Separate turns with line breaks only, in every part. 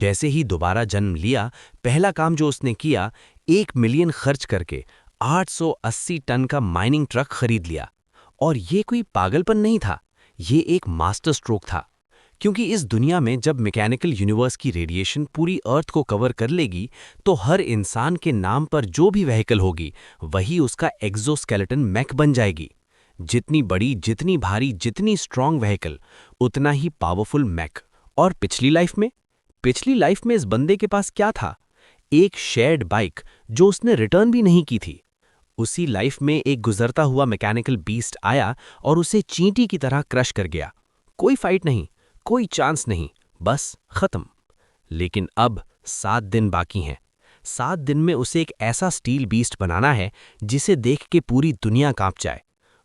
जैसे ही दोबारा जन्म लिया, पहला काम जो उसने किया, 1 मिलियन खर्च करके 880 टन का माइनिंग ट्रक खरीद लिया। और ये कोई पागलपन नहीं था, ये एक मास्टर स्ट्रोक था। क्योंकि इस दुनिया में जब मैकेनिकल यूनिवर्स की रेडिएशन पूरी अर्थ को कवर कर लेगी, तो हर इंसान के नाम पर जो भी व्हीकल होगी, वही उसका एक्सोस्केलेटन मैक बन जाएगी। जितनी बड़ी, जितनी भारी, जितनी स्ट्रॉन्ग व्हीकल, उतना ही पावरफुल मैक। और पिछली लाइफ में इस बंदे के पास क्या था? एक शेयर्ड बाइक जो उसने रिटर्न भी नहीं की थी। उसी लाइफ में एक गुजरता हुआ मैकेनिकल बीस्ट आया और उसे चींटी की तरह क्रश कर गया। कोई फाइट नहीं, कोई चांस नहीं, बस खत्म। लेकिन अब 7 दिन बाकी हैं। 7 दिन में उसे एक ऐसा स्टील बीस्ट बनाना है जिसे देख के पूरी दुनिया कांप जाए।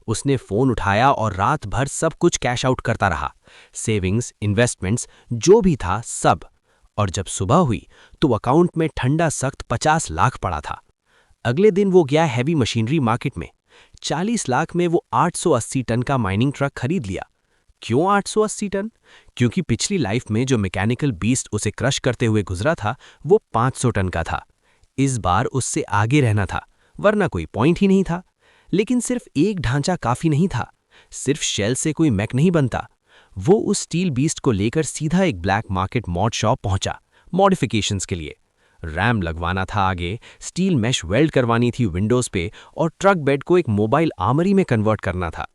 उसने फोन उठाया और रात भर सब कुछ कैश आउट करता रहा, सेविंग्स, इन्वेस्टमेंट्स, जो भी था सब। और जब सुबह हुई तो अकाउंट में ठंडा सख्त 50 लाख पड़ा था। अगले दिन वो गया हैवी मशीनरी मार्केट में। 40 लाख में वो 880 टन का माइनिंग ट्रक खरीद लिया। क्यों 880 टन? क्योंकि पिछली लाइफ में जो मैकेनिकल बीस्ट उसे क्रश करते हुए गुजरा था, वो 500 टन का था। इस बार उससे आगे रहना था, वरना कोई पॉइंट ही नहीं था। लेकिन सिर्फ एक ढांचा काफी नहीं था। सिर्फ शेल से कोई मैक नहीं बनता। वो उस स्टील बीस्ट को लेकर सीधा एक ब्लैक मार्केट मॉड शॉप पहुंचा, मॉडिफिकेशंस के लिए। रैम लगवाना था आगे, स्टील मैश वेल्ड करवानी थी विंडोज पे, और ट्रक बेड को एक मोबाइल आर्मरी में कन्वर्ट करना था।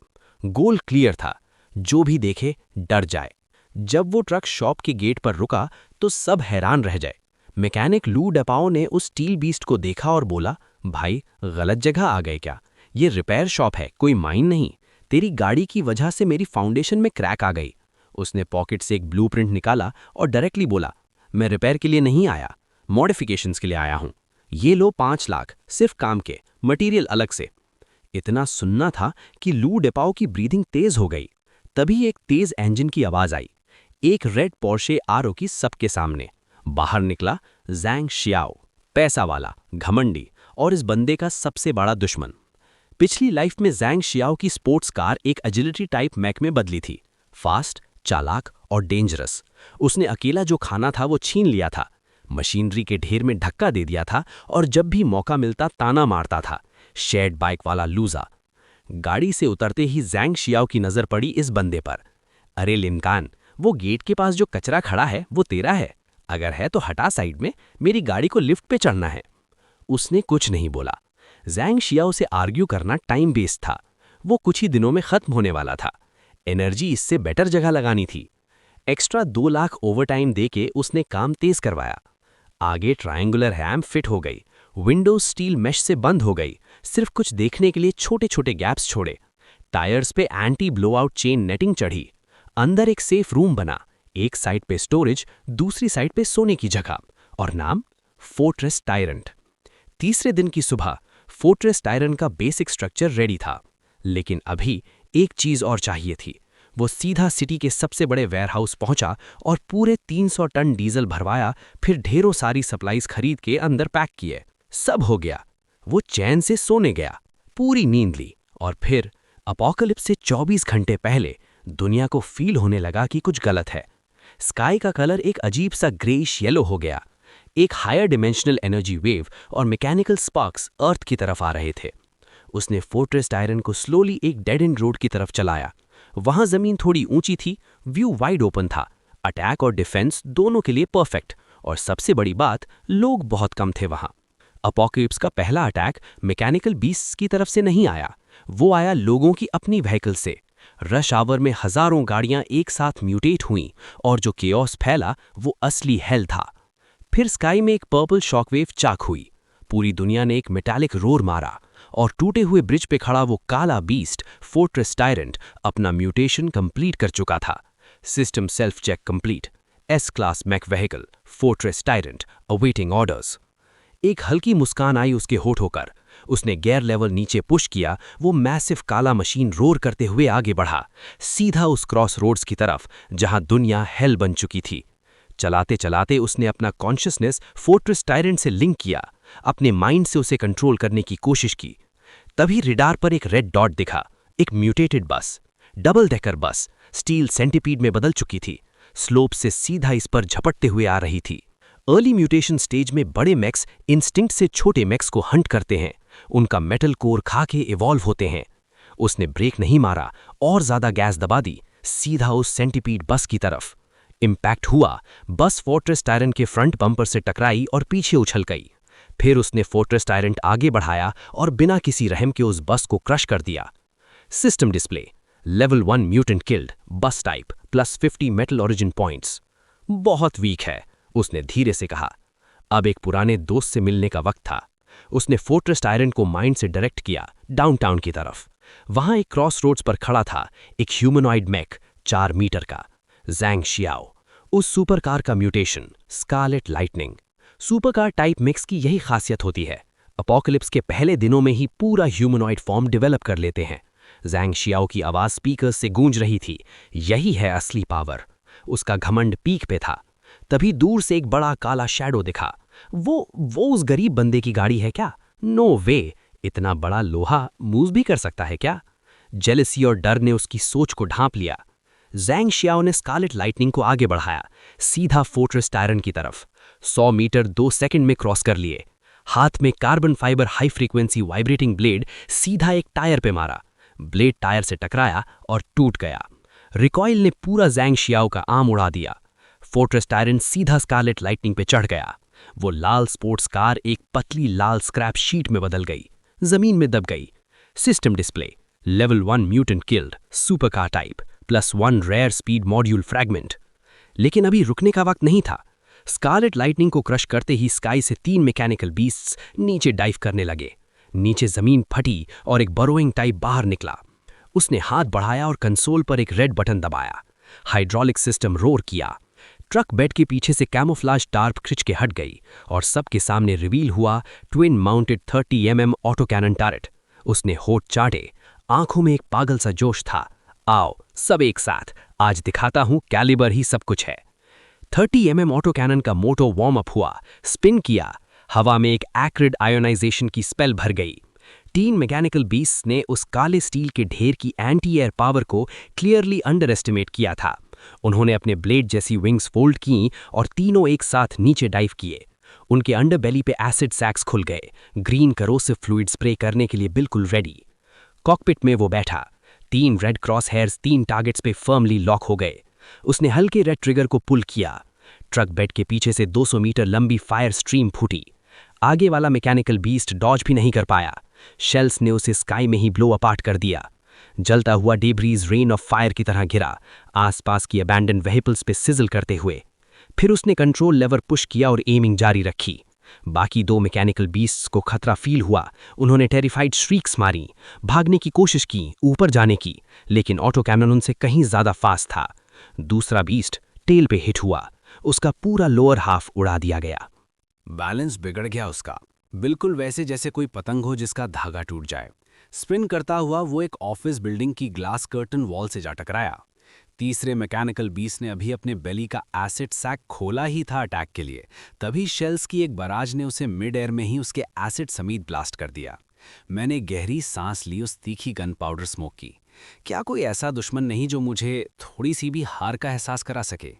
गोल क्लियर था, जो भी देखे डर जाए। जब वो ट्रक शॉप के गेट पर रुका तो सब हैरान रह जाए। मैकेनिक लू डेपाओ ने उस स्टील बीस्ट को देखा और बोला, भाई गलत जगह आ गए क्या? ये रिपेयर शॉप है, कोई माइन नहीं। तेरी गाड़ी की वजह से मेरी फाउंडेशन में क्रैक आ गई। उसने पॉकेट से एक ब्लूप्रिंट निकाला और डायरेक्टली बोला, मैं रिपेयर के लिए नहीं आया, मॉडिफिकेशंस के लिए आया हूं। ये लो 5 लाख, सिर्फ काम के, मटेरियल अलग से। इतना सुनना था कि लू डेपाओ की ब्रीदिंग तेज हो गई। तभी एक तेज इंजन की आवाज आई। एक रेड पोर्शे आरो की सबके सामने। बाहर निकला ज़ैंग शियाओ, पैसा वाला, घमंडी और इस बंदे का सबसे बड़ा दुश्मन। पिछली लाइफ में ज़ैंग शियाओ की स्पोर्ट्स कार एक एजिलिटी टाइप मैक में बदली थी। फास्ट, चालाक और डेंजरस। उसने अकेला जो खाना था वो छीन लिया था, मशीनरी के ढेर में धक्का दे दिया था, और जब भी मौका मिलता ताना मारता था, शेयर्ड बाइक वाला लूजा। गाड़ी से उतरते ही ज़ैंग शियाओ की नज़र पड़ी इस बंदे पर। अरे लिनकान, वो गेट के पास जो कचरा खड़ा है वो तेरा है? अगर है तो हटा साइड में, मेरी गाड़ी को लिफ्ट पे चढ़ना है। उसने कुछ नहीं बोला। ज़ैंग शियाओ से आर्ग्यू करना टाइम वेस्ट था। वो कुछ ही दिनों में खत्म होने वाला था। एनर्जी इससे बेटर जगह लगानी थी। एक्स्ट्रा 2 लाख ओवरटाइम देके उसने काम तेज करवाया। आगे ट्रायंगुलर रैम फिट हो गई, विंडोज स्टील मैश से बंद हो गई, सिर्फ कुछ देखने के लिए छोटे छोटे गैप्स छोड़े। टायर्स पे एंटी ब्लोआउट चेन नेटिंग चढ़ी। अंदर एक सेफ रूम बना, एक साइड पे स्टोरेज, दूसरी साइड पे सोने की जगह, और नाम फोर्ट्रेस टायरेंट। तीसरे दिन की सुबह फोर्ट्रेस टायरेंट का बेसिक स्ट्रक्चर रेडी था। लेकिन अभी एक चीज और चाहिए थी। वो सीधा सिटी के सबसे बड़े वेयरहाउस पहुंचा और पूरे 300 टन डीजल भरवाया, फिर ढेरों सारी सप्लाईज खरीद के अंदर पैक किए। सब हो गया। वो चैन से सोने गया, पूरी नींद ली, और फिर अपोकलिप्स से 24 घंटे पहले दुनिया को फील होने लगा कि कुछ गलत है। स्काई का कलर एक अजीब सा ग्रेइश येलो हो गया। एक हायर डिमेंशनल एनर्जी वेव और मैकेनिकल स्पार्क्स अर्थ की तरफ आ रहे थे। उसने फोर्ट्रेस टायरेंट को स्लोली एक डेड एंड रोड की तरफ चलाया। वहां जमीन थोड़ी ऊंची थी, व्यू वाइड ओपन था, अटैक और डिफेंस दोनों के लिए परफेक्ट, और सबसे बड़ी बात, लोग बहुत कम थे वहां। अपोकलिप्स का पहला अटैक मैकेनिकल बीस्ट्स की तरफ से नहीं आया, वो आया लोगों की अपनी व्हीकल से। रश आवर में हजारों गाड़ियां एक साथ म्यूटेट हुईं, और जो केओस फैला वो असली हेल था। फिर स्काई में एक पर्पल शॉकवेव चाक हुई। पूरी दुनिया ने एक मेटालिक रोर मारा, और टूटे हुए ब्रिज पे खड़ा वो काला बीस्ट फोर्ट्रेस टायरेंट अपना म्यूटेशन कंप्लीट कर चुका था। System self check complete. S class mech vehicle fortress tyrant awaiting orders. एक हल्की मुस्कान आई उसके होठों पर। उसने गियर लेवल नीचे पुश किया। वो मैसिव काला मशीन रोर करते हुए आगे बढ़ा, सीधा उस क्रॉस रोड्स की तरफ जहां दुनिया हेल बन चुकी थी। चलाते चलाते उसने अपना कॉन्शियसनेस फोर्ट्रेस टायरेंट से लिंक किया, अपने माइंड से उसे कंट्रोल करने की कोशिश की। तभी रिडार पर एक रेड डॉट दिखा, एक म्यूटेटेड बस, double decker bus, steel centipede में बदल चुकी थी, स्लोप से सीधा इस पर झपटते हुए आ रही थी। अर्ली म्यूटेशन स्टेज में बड़े मैक्स इंस्टिंक्ट से छोटे मैक्स को हंट करते हैं, उनका मेटल कोर खा के इवॉल्व होते हैं। उसने ब्रेक नहीं मारा और ज्यादा गैस दबा दी, सीधा उस सेंटीपीड बस की तरफ। इम्पैक्ट हुआ, बस फोर्ट्रेस टायरेंट के फ्रंट बम्पर से टकराई और पीछे उछल गई। फिर उसने फोर्ट्रेस टायरेंट आगे बढ़ाया और बिना किसी रहम के उस बस को क्रश कर दिया। System display, level 1 mutant killed, बस टाइप +50 मेटल ओरिजिन पॉइंट्स। बहुत वीक है, उसने धीरे से कहा। अब एक पुराने दोस्त से मिलने का वक्त था। उसने फोर्ट्रेस टायरेंट को माइंड से डायरेक्ट किया डाउनटाउन की तरफ। वहां एक क्रॉस रोड्स पर खड़ा था एक ह्यूमनॉइड मैक 4 मीटर का, ज़ैंग शियाओ। उस सुपरकार का mutation scarlet lightning. Supercar type mix की यही खासियत होती है, अपोकलिप्स के पहले दिनों में ही पूरा ह्यूमनॉइड फॉर्म डेवलप कर लेते हैं। ज़ैंग शियाओ की आवाज स्पीकर्स से गूंज रही थी, यही है असली पावर। उसका घमंड पीक पे था। तभी दूर से एक बड़ा काला शैडो दिखा। वो उस गरीब बंदे की गाड़ी है क्या? नो वे, इतना बड़ा लोहा मूव भी कर सकता है क्या? जेलसी और डर ने उसकी सोच को ढांप लिया। ज़ैंग शियाओ ने स्कारलेट लाइटनिंग को आगे बढ़ाया, सीधा फोर्ट्रेस टायरेंट की तरफ। 100 मीटर 2 सेकंड में क्रॉस कर लिए। हाथ में carbon fibre high frequency vibrating blade सीधा एक टायर पे मारा। ब्लेड टायर से टकराया और टूट गया। रिकॉइल ने पूरा ज़ैंग शियाओ का आर्म उड़ा दिया। फोर्ट्रेस टायरेंट सीधा स्कारलेट लाइटनिंग पे चढ़ गया। वो लाल स्पोर्ट्स कार एक पतली लाल स्क्रैप शीट में बदल गई, जमीन में दब गई। System display, level 1 mutant killed, supercar type +1 rare speed module fragment. लेकिन अभी रुकने का वक्त नहीं था। स्कारलेट लाइटनिंग को क्रश करते ही स्काई से 3 मैकेनिकल बीस्ट्स नीचे डाइव करने लगे। नीचे जमीन फटी और एक बरोइंग टाइप बाहर निकला। उसने हाथ बढ़ाया और कंसोल पर एक रेड बटन दबाया। हाइड्रोलिक सिस्टम रोर किया। ट्रक बेड के पीछे से कैमोफ्लाज टार्प खिंच के हट गई और सबके सामने रिवील हुआ twin mounted 30 mm auto cannon turret. उसने होठ चाटे, आंखों में एक पागल सा जोश था। आओ सब एक साथ, आज दिखाता हूं कैलिबर ही सब कुछ है। 30 mm ऑटो कैनन का मोटो वार्म अप हुआ, स्पिन किया। हवा में एक एक्रिड आयोनाइजेशन की स्पेल भर गई। 3 मैकेनिकल बीस्ट्स ने उस काले स्टील के ढेर की एंटी एयर पावर को क्लियरली अंडर एस्टिमेट किया था। उन्होंने अपने ब्लेड जैसी विंग्स फोल्ड की और तीनों एक साथ नीचे डाइव किए। उनके अंडरबेली पे एसिड सैक्स खुल गए, ग्रीन करोसिव फ्लूइड स्प्रे करने के लिए बिल्कुल रेडी। कॉकपिट में वो बैठा। 3 रेड क्रॉस हेयर्स 3 टारगेट्स पे फर्मली लॉक हो गए। उसने हल्के रेड ट्रिगर को पुल किया। ट्रक बेड के पीछे से 200 मीटर लंबी फायर स्ट्रीम फूटी। आगे वाला मैकेनिकल बीस्ट डॉज भी नहीं कर पाया। शेल्स ने उसे स्काई में ही ब्लो अपार्ट कर दिया। जलता हुआ डेब्रीज रेन ऑफ फायर की तरह गिरा, आसपास की अबैंडन व्हीकल्स पे सिजल करते हुए। फिर उसने कंट्रोल लेवर पुश किया और एमिंग जारी रखी। बाकी 2 मैकेनिकल बीस्ट्स को खतरा फील हुआ। उन्होंने टेरिफाइड श्रीक्स मारी, भागने की कोशिश की, ऊपर जाने की, लेकिन ऑटो कैनन उनसे कहीं ज्यादा फास्ट था। दूसरा बीस्ट टेल पे हिट हुआ, उसका पूरा लोअर हाफ उड़ा दिया गया।
बैलेंस बिगड़ गया उसका, बिल्कुल वैसे जैसे कोई पतंग हो जिसका धागा टूट जाए। स्पिन करता हुआ वो एक ऑफिस बिल्डिंग की ग्लास कर्टन वॉल से जा टकराया। तीसरे मैकेनिकल बीस्ट ने अभी अपने बेली का एसिड सैक खोला ही था अटैक के लिए, तभी शेल्स की एक बराज ने उसे मिड एयर में ही उसके एसिड समेत ब्लास्ट कर दिया। मैंने गहरी सांस ली उस तीखी गन पाउडर स्मोक की। क्या कोई ऐसा दुश्मन नहीं जो मुझे थोड़ी सी भी हार का एहसास करा सके?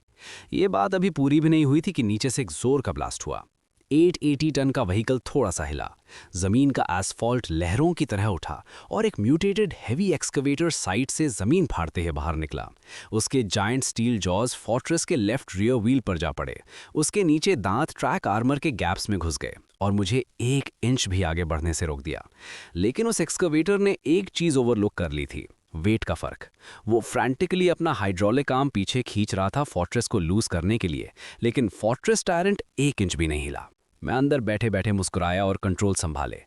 ये बात अभी पूरी भी नहीं हुई थी कि नीचे से एक जोर का ब्लास्ट हुआ। 880 टन का व्हीकल थोड़ा सा हिला, जमीन का एस्फॉल्ट लहरों की तरह उठा और एक म्यूटेटेड हेवी एक्सकवेटर साइड से जमीन फाड़ते हुए बाहर निकला। उसके जायंट स्टील जॉज फोर्ट्रेस के लेफ्ट रियर व्हील पर जा पड़े। उसके नीचे दांत ट्रैक आर्मर के गैप्स में घुस गए और मुझे 1 इंच भी आगे बढ़ने से रोक दिया। लेकिन उस एक्सकवेटर ने एक चीज ओवरलुक कर ली थी, वेट का फर्क। वो फ्रैंटिकली अपना हाइड्रोलिक आर्म पीछे खींच रहा था फोर्ट्रेस को लूज करने के लिए, लेकिन फोर्ट्रेस टायरेंट 1 इंच भी नहीं हिला। मैं अंदर बैठे बैठे मुस्कुराया और कंट्रोल संभाले।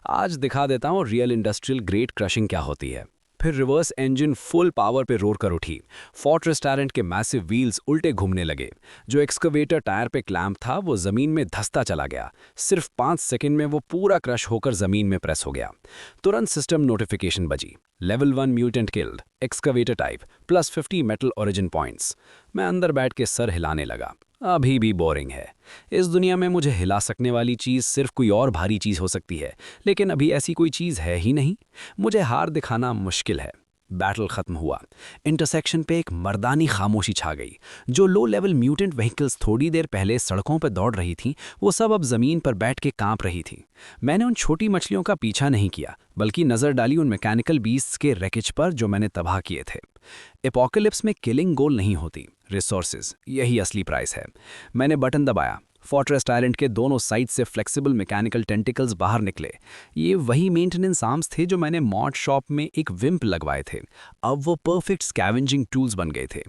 आज दिखा देता हूँ रियल इंडस्ट्रियल ग्रेट क्रशिंग क्या होती है। फिर रिवर्स इंजन फुल पावर पे रोर कर उठी। फोर्ट्रेस टायरेंट के मैसिव व्हील्स उल्टे घूमने लगे। जो एक्सकवेटर टायर पे क्लैंप था वो जमीन में धंसता चला गया। सिर्फ 5 सेकंड में वो पूरा क्रश होकर जमीन में प्रेस हो गया। तुरंत सिस्टम नोटिफिकेशन बजी, level 1 mutant killed, excavator type +50 metal origin points. मैं अंदर बैठ के सर हिलाने लगा। अभी भी बोरिंग है। इस दुनिया में मुझे हिला सकने वाली चीज़ सिर्फ कोई और भारी चीज़ हो सकती है, लेकिन अभी ऐसी कोई चीज़ है ही नहीं। मुझे हार दिखाना मुश्किल है। बैटल खत्म हुआ। इंटरसेक्शन पे एक मर्दानी खामोशी छा गई। जो लो लेवल म्यूटेंट व्हीकल्स थोड़ी देर पहले सड़कों पर दौड़ रही थीं, वो सब अब जमीन पर बैठ के कांप रही थीं। मैंने उन छोटी मछलियों का पीछा नहीं किया, बल्कि नजर डाली उन मैकेनिकल बीस्ट्स के रैकेज पर जो मैंने तबाह किए थे। एपोकलिप्स में किलिंग गोल नहीं होती, रिसोर्सेज, यही असली प्राइस है। मैंने बटन दबाया। फोर्ट्रेस आइलैंड के दोनों साइड से फ्लेक्सिबल मैकेनिकल टेंटिकल्स बाहर निकले। ये वही मेंटेनेंस आर्म्स थे जो मैंने मॉड शॉप में एक विम्प लगवाए थे। अब वो परफेक्ट स्कैवेंजिंग टूल्स बन गए थे।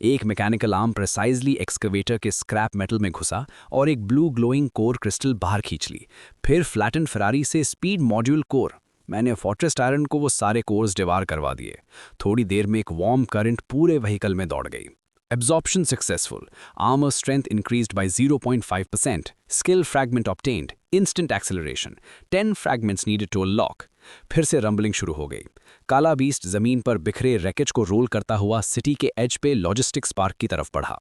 एक मैकेनिकल आर्म प्रिसाइजली एक्सकवेटर के स्क्रैप मेटल में घुसा और एक ब्लू ग्लोइंग कोर क्रिस्टल बाहर खींच ली। फिर फ्लैटन फरारी से स्पीड मॉड्यूल कोर। मैंने फोर्ट्रेस आयरन को वो सारे कोर्स डिवार करवा दिए। थोड़ी देर में एक वार्म करंट पूरे व्हीकल में दौड़ गई। Absorption successful. Armor strength increased by 0.5%. Skill fragment obtained. Instant acceleration. 10 fragments needed to unlock. फिर से रंबलिंग शुरू हो गई। काला बीस्ट जमीन पर बिखरे रैकेज को रोल करता हुआ सिटी के एज पे लॉजिस्टिक्स पार्क की तरफ बढ़ा।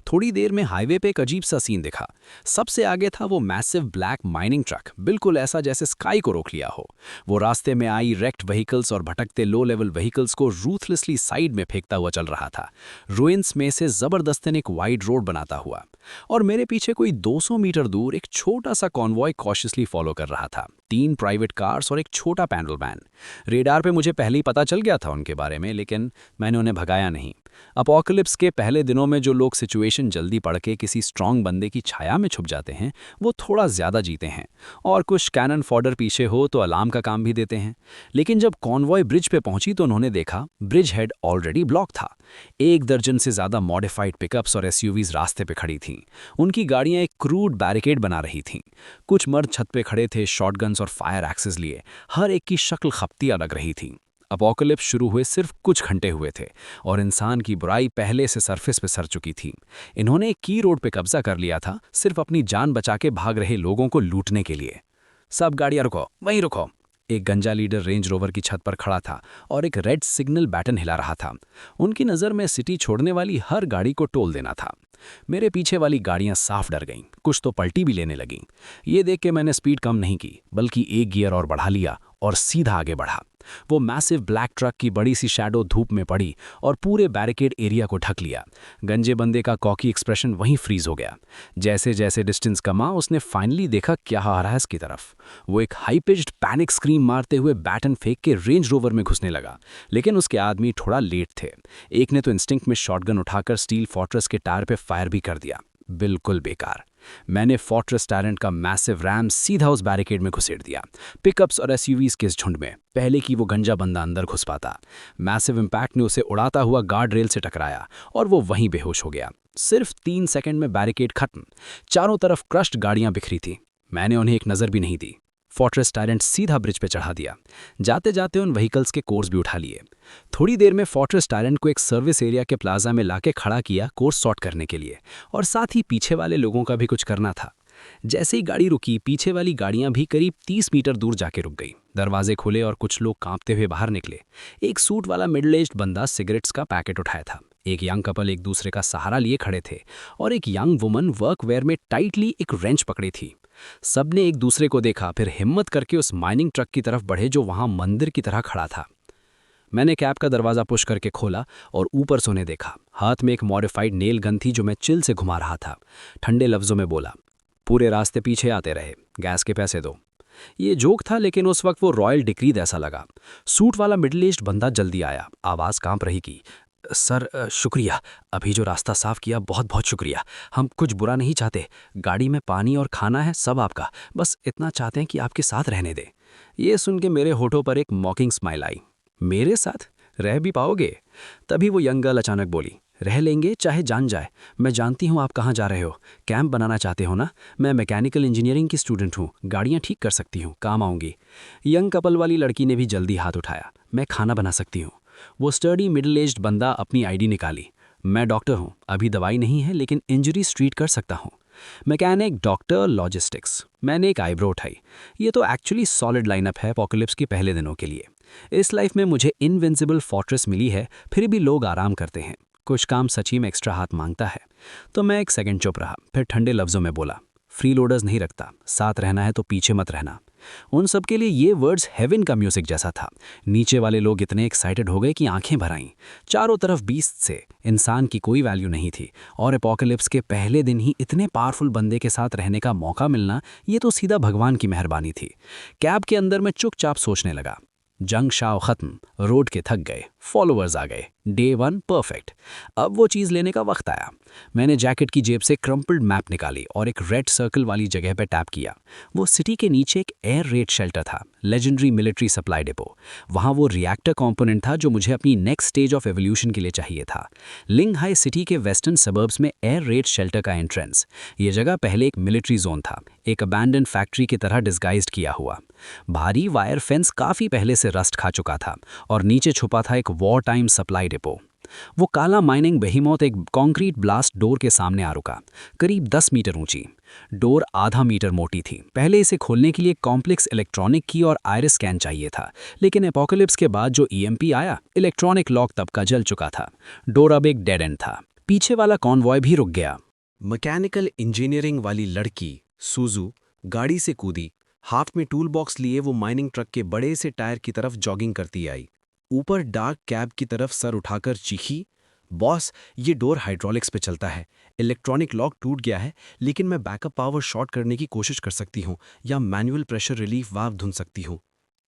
थोड़ी देर में हाईवे पे एक अजीब सा सीन दिखा। सबसे आगे था वो मैसिव ब्लैक माइनिंग ट्रक, बिल्कुल ऐसा जैसे स्काई को रोक लिया हो। वो रास्ते में आई रेक्ट व्हीकल्स और भटकते लो लेवल व्हीकल्स को रूथलेसली साइड में फेंकता हुआ चल रहा था, रुइंस में से जबरदस्तन एक वाइड रोड बनाता हुआ। और मेरे पीछे कोई 200 मीटर दूर एक छोटा सा कॉन्वॉय कॉशियसली फॉलो कर रहा था। 3 प्राइवेट कार्स और एक छोटा पैनल वैन। रेडार पे मुझे पहले ही पता चल गया था उनके बारे में, लेकिन मैंने उन्हें भगाया नहीं। अपोकलिप्स के पहले दिनों में जो लोग सिचुएशन जल्दी पढ़ के किसी स्ट्रांग बंदे की छाया में छुप जाते हैं, वो थोड़ा ज्यादा जीते हैं। और कुछ कैनन फॉडर पीछे हो तो अलार्म का काम भी देते हैं। लेकिन जब कॉन्वॉय ब्रिज पे पहुंची तो उन्होंने देखा ब्रिज हेड ऑलरेडी ब्लॉक था। 1 दर्जन से ज्यादा मॉडिफाइड पिकअप्स और एसयूवीज रास्ते पे खड़ी थीं। उनकी गाड़ियां एक क्रूड बैरिकेड बना रही थीं। कुछ मर्द छत पे खड़े थे, शॉटगन्स और फायर एक्सेस लिए। हर एक की शक्ल खपतिया लग रही थी। अपोकलिप्स शुरू हुए सिर्फ कुछ घंटे हुए थे और इंसान की बुराई पहले से सरफेस पे सर चुकी थी। इन्होंने एक की रोड पे कब्जा कर लिया था, सिर्फ अपनी जान बचा के भाग रहे लोगों को लूटने के लिए। सब गाड़ियां रुको, वहीं रुको। एक गंजा लीडर रेंज रोवर की छत पर खड़ा था और एक रेड सिग्नल बैटन हिला रहा था। उनकी नज़र में सिटी छोड़ने वाली हर गाड़ी को टोल देना था। मेरे पीछे वाली गाड़ियां साफ डर गईं, कुछ तो पलटी भी लेने लगीं। ये देख के मैंने स्पीड कम नहीं की, बल्कि एक गियर और बढ़ा लिया और सीधा आगे बढ़ा। वो मैसिव ब्लैक ट्रक की बड़ी सी शैडो धूप में पड़ी और पूरे बैरिकेड एरिया को ढक लिया। गंजे बंदे का कॉकी एक्सप्रेशन वहीं फ्रीज हो गया। जैसे जैसे डिस्टेंस कमा, उसने फाइनली देखा क्या आ रहा है इसकी तरफ। वो एक हाई पिच्ड पैनिक स्क्रीम मारते हुए बैटन फेंक के रेंज रोवर में घुसने लगा, लेकिन उसके आदमी थोड़ा लेट थे। एक ने तो इंस्टिंक्ट में शॉटगन उठाकर स्टील फोर्ट्रेस के टायर पे फायर भी कर दिया। बिल्कुल बेकार। मैंने फोर्ट्रेस टायरेंट का मैसिव रैम सीधा उस बैरिकेड में घुसेड़ दिया। पिकअप्स और एसयूवीज के इस झुंड में पहले की वो गंजा बंदा अंदर घुस पाता। मैसिव इंपैक्ट ने उसे उड़ाता हुआ गार्ड रेल से टकराया और वो वहीं बेहोश हो गया। सिर्फ 3 सेकंड में बैरिकेड खत्म। चारों तरफ क्रश्ड गाड़ियां बिखरी थी। मैंने उन्हें एक नज़र भी नहीं दी। फोर्ट्रेस टायरेंट सीधा ब्रिज पे चढ़ा दिया। जाते जाते उन व्हीकल्स के कोर्स भी उठा लिए। थोड़ी देर में फोर्ट्रेस टायरेंट को एक सर्विस एरिया के प्लाजा में लाके खड़ा किया कोर्स सॉर्ट करने के लिए, और साथ ही पीछे वाले लोगों का भी कुछ करना था। जैसे ही गाड़ी रुकी, पीछे वाली गाड़ियां भी करीब 30 मीटर दूर जाके रुक गई। दरवाजे खुले और कुछ लोग कांपते हुए बाहर निकले। एक सूट वाला मिडिल एज्ड बंदा सिगरेट्स का पैकेट उठाया था। एक यंग कपल एक दूसरे का सहारा लिए खड़े थे और एक यंग वुमन वर्कवेयर में टाइटली एक रेंच पकड़ी थी। सबने एक दूसरे को देखा, फिर हिम्मत करके उस माइनिंग ट्रक की तरफ बढ़े जो वहां मंदिर की तरह खड़ा था। मैंने कैब का दरवाजा पुश करके खोला और ऊपर से उन्हें देखा। हाथ में एक मॉडिफाइड नेल गन थी जो मैं चिल से घुमा रहा था। ठंडे लफ्जों में बोला, पूरे रास्ते पीछे आते रहे, गैस के पैसे दो। ये जोक था, लेकिन उस वक्त वो रॉयल डिक्रीद ऐसा लगा। सूट वाला मिडिल एज्ड बंदा जल्दी आया, आवाज़ कांप रही की, सर शुक्रिया, अभी जो रास्ता साफ किया बहुत बहुत शुक्रिया। हम कुछ बुरा नहीं चाहते, गाड़ी में पानी और खाना है, सब आपका, बस इतना चाहते हैं कि आपके साथ रहने दें। ये सुन के मेरे होठों पर एक मॉकिंग स्माइल आई। मेरे साथ रह भी पाओगे? तभी वो यंग गर्ल अचानक बोली, रह लेंगे चाहे जान जाए। मैं जानती हूँ आप कहाँ जा रहे हो, कैंप बनाना चाहते हो ना? मैं मैकेनिकल इंजीनियरिंग की स्टूडेंट हूँ, गाड़ियाँ ठीक कर सकती हूँ, काम आऊँगी। यंग कपल वाली लड़की ने भी जल्दी हाथ उठाया, मैं खाना बना सकती हूँ। वो स्टर्डी मिडिल एज्ड बंदा अपनी आईडी निकाली, मैं डॉक्टर हूँ, अभी दवाई नहीं है लेकिन इंजरी ट्रीट कर सकता हूँ। Mechanic, doctor, logistics. मैंने एक आईब्रो उठाई। ये तो एक्चुअली सॉलिड लाइनअप है अपोकलिप्स के पहले दिनों के लिए। इस लाइफ में मुझे इनविंसिबल फोर्ट्रेस मिली है, फिर भी लोग आराम करते हैं। कुछ काम सच्ची में एक्स्ट्रा हाथ मांगता है। तो मैं एक सेकंड चुप रहा, फिर ठंडे लफ्जों में बोला, फ्री लोडर्स नहीं रखता, साथ रहना है तो पीछे मत रहना। उन सब के लिए ये वर्ड्स हेवन का म्यूजिक जैसा था। नीचे वाले लोग इतने एक्साइटेड हो गए कि आंखें भर आईं। चारों तरफ बीस्ट से इंसान की कोई वैल्यू नहीं थी, और एपोकलिप्स के पहले दिन ही इतने पावरफुल बंदे के साथ रहने का मौका मिलना, ये तो सीधा भगवान की मेहरबानी थी। कैब के अंदर मैं चुपचाप सोचने लगा। जंग शाव खत्म, रोड के थक गए, फॉलोअर्स आ गए, डे 1 परफेक्ट। अब वो चीज़ लेने का वक्त आया। मैंने जैकेट की जेब से क्रम्पल्ड मैप निकाली और एक रेड सर्कल वाली जगह पर टैप किया। वो सिटी के नीचे एक एयर रेड शेल्टर था, लेजेंडरी मिलिट्री सप्लाई डिपो। वहाँ वो रिएक्टर कंपोनेंट था जो मुझे अपनी नेक्स्ट स्टेज ऑफ एवोल्यूशन के लिए चाहिए था। लिंग हाई सिटी के वेस्टर्न सबर्ब्स में एयर रेड शेल्टर का एंट्रेंस। ये जगह पहले एक मिलिट्री जोन था, एक अबैंडन फैक्ट्री की तरह डिस्गाइज्ड किया हुआ। भारी वायर फेंस काफ़ी पहले से रस्ट खा चुका था, और नीचे छुपा था एक वॉर टाइम सप्लाई डिपो। वो काला माइनिंग बेहीमोथ एक कंक्रीट ब्लास्ट डोर के सामने आ रुका, करीब 10 मीटर ऊंची। डोर आधा मीटर मोटी थी। पहले इसे खोलने के लिए कॉम्प्लेक्स इलेक्ट्रॉनिक की और आयरिस स्कैन चाहिए था, लेकिन एपोकलिप्स के बाद जो ईएमपी आया, इलेक्ट्रॉनिक लॉक तब का जल चुका था। डोर अब एक डेड एंड था। पीछे वाला कॉन्वॉय भी रुक गया।
मैकेनिकल इंजीनियरिंग वाली लड़की सूजू गाड़ी से कूदी। हाथ में टूल बॉक्स लिए वो माइनिंग ट्रक के बड़े से टायर की तरफ जॉगिंग करती आई। ऊपर डार्क कैब की तरफ सर उठाकर चीखी, बॉस, ये डोर हाइड्रोलिक्स पे चलता है। इलेक्ट्रॉनिक लॉक टूट गया है, लेकिन मैं बैकअप पावर शॉर्ट करने की कोशिश कर सकती हूँ या मैनुअल प्रेशर रिलीफ वाल्व धुन सकती हूँ।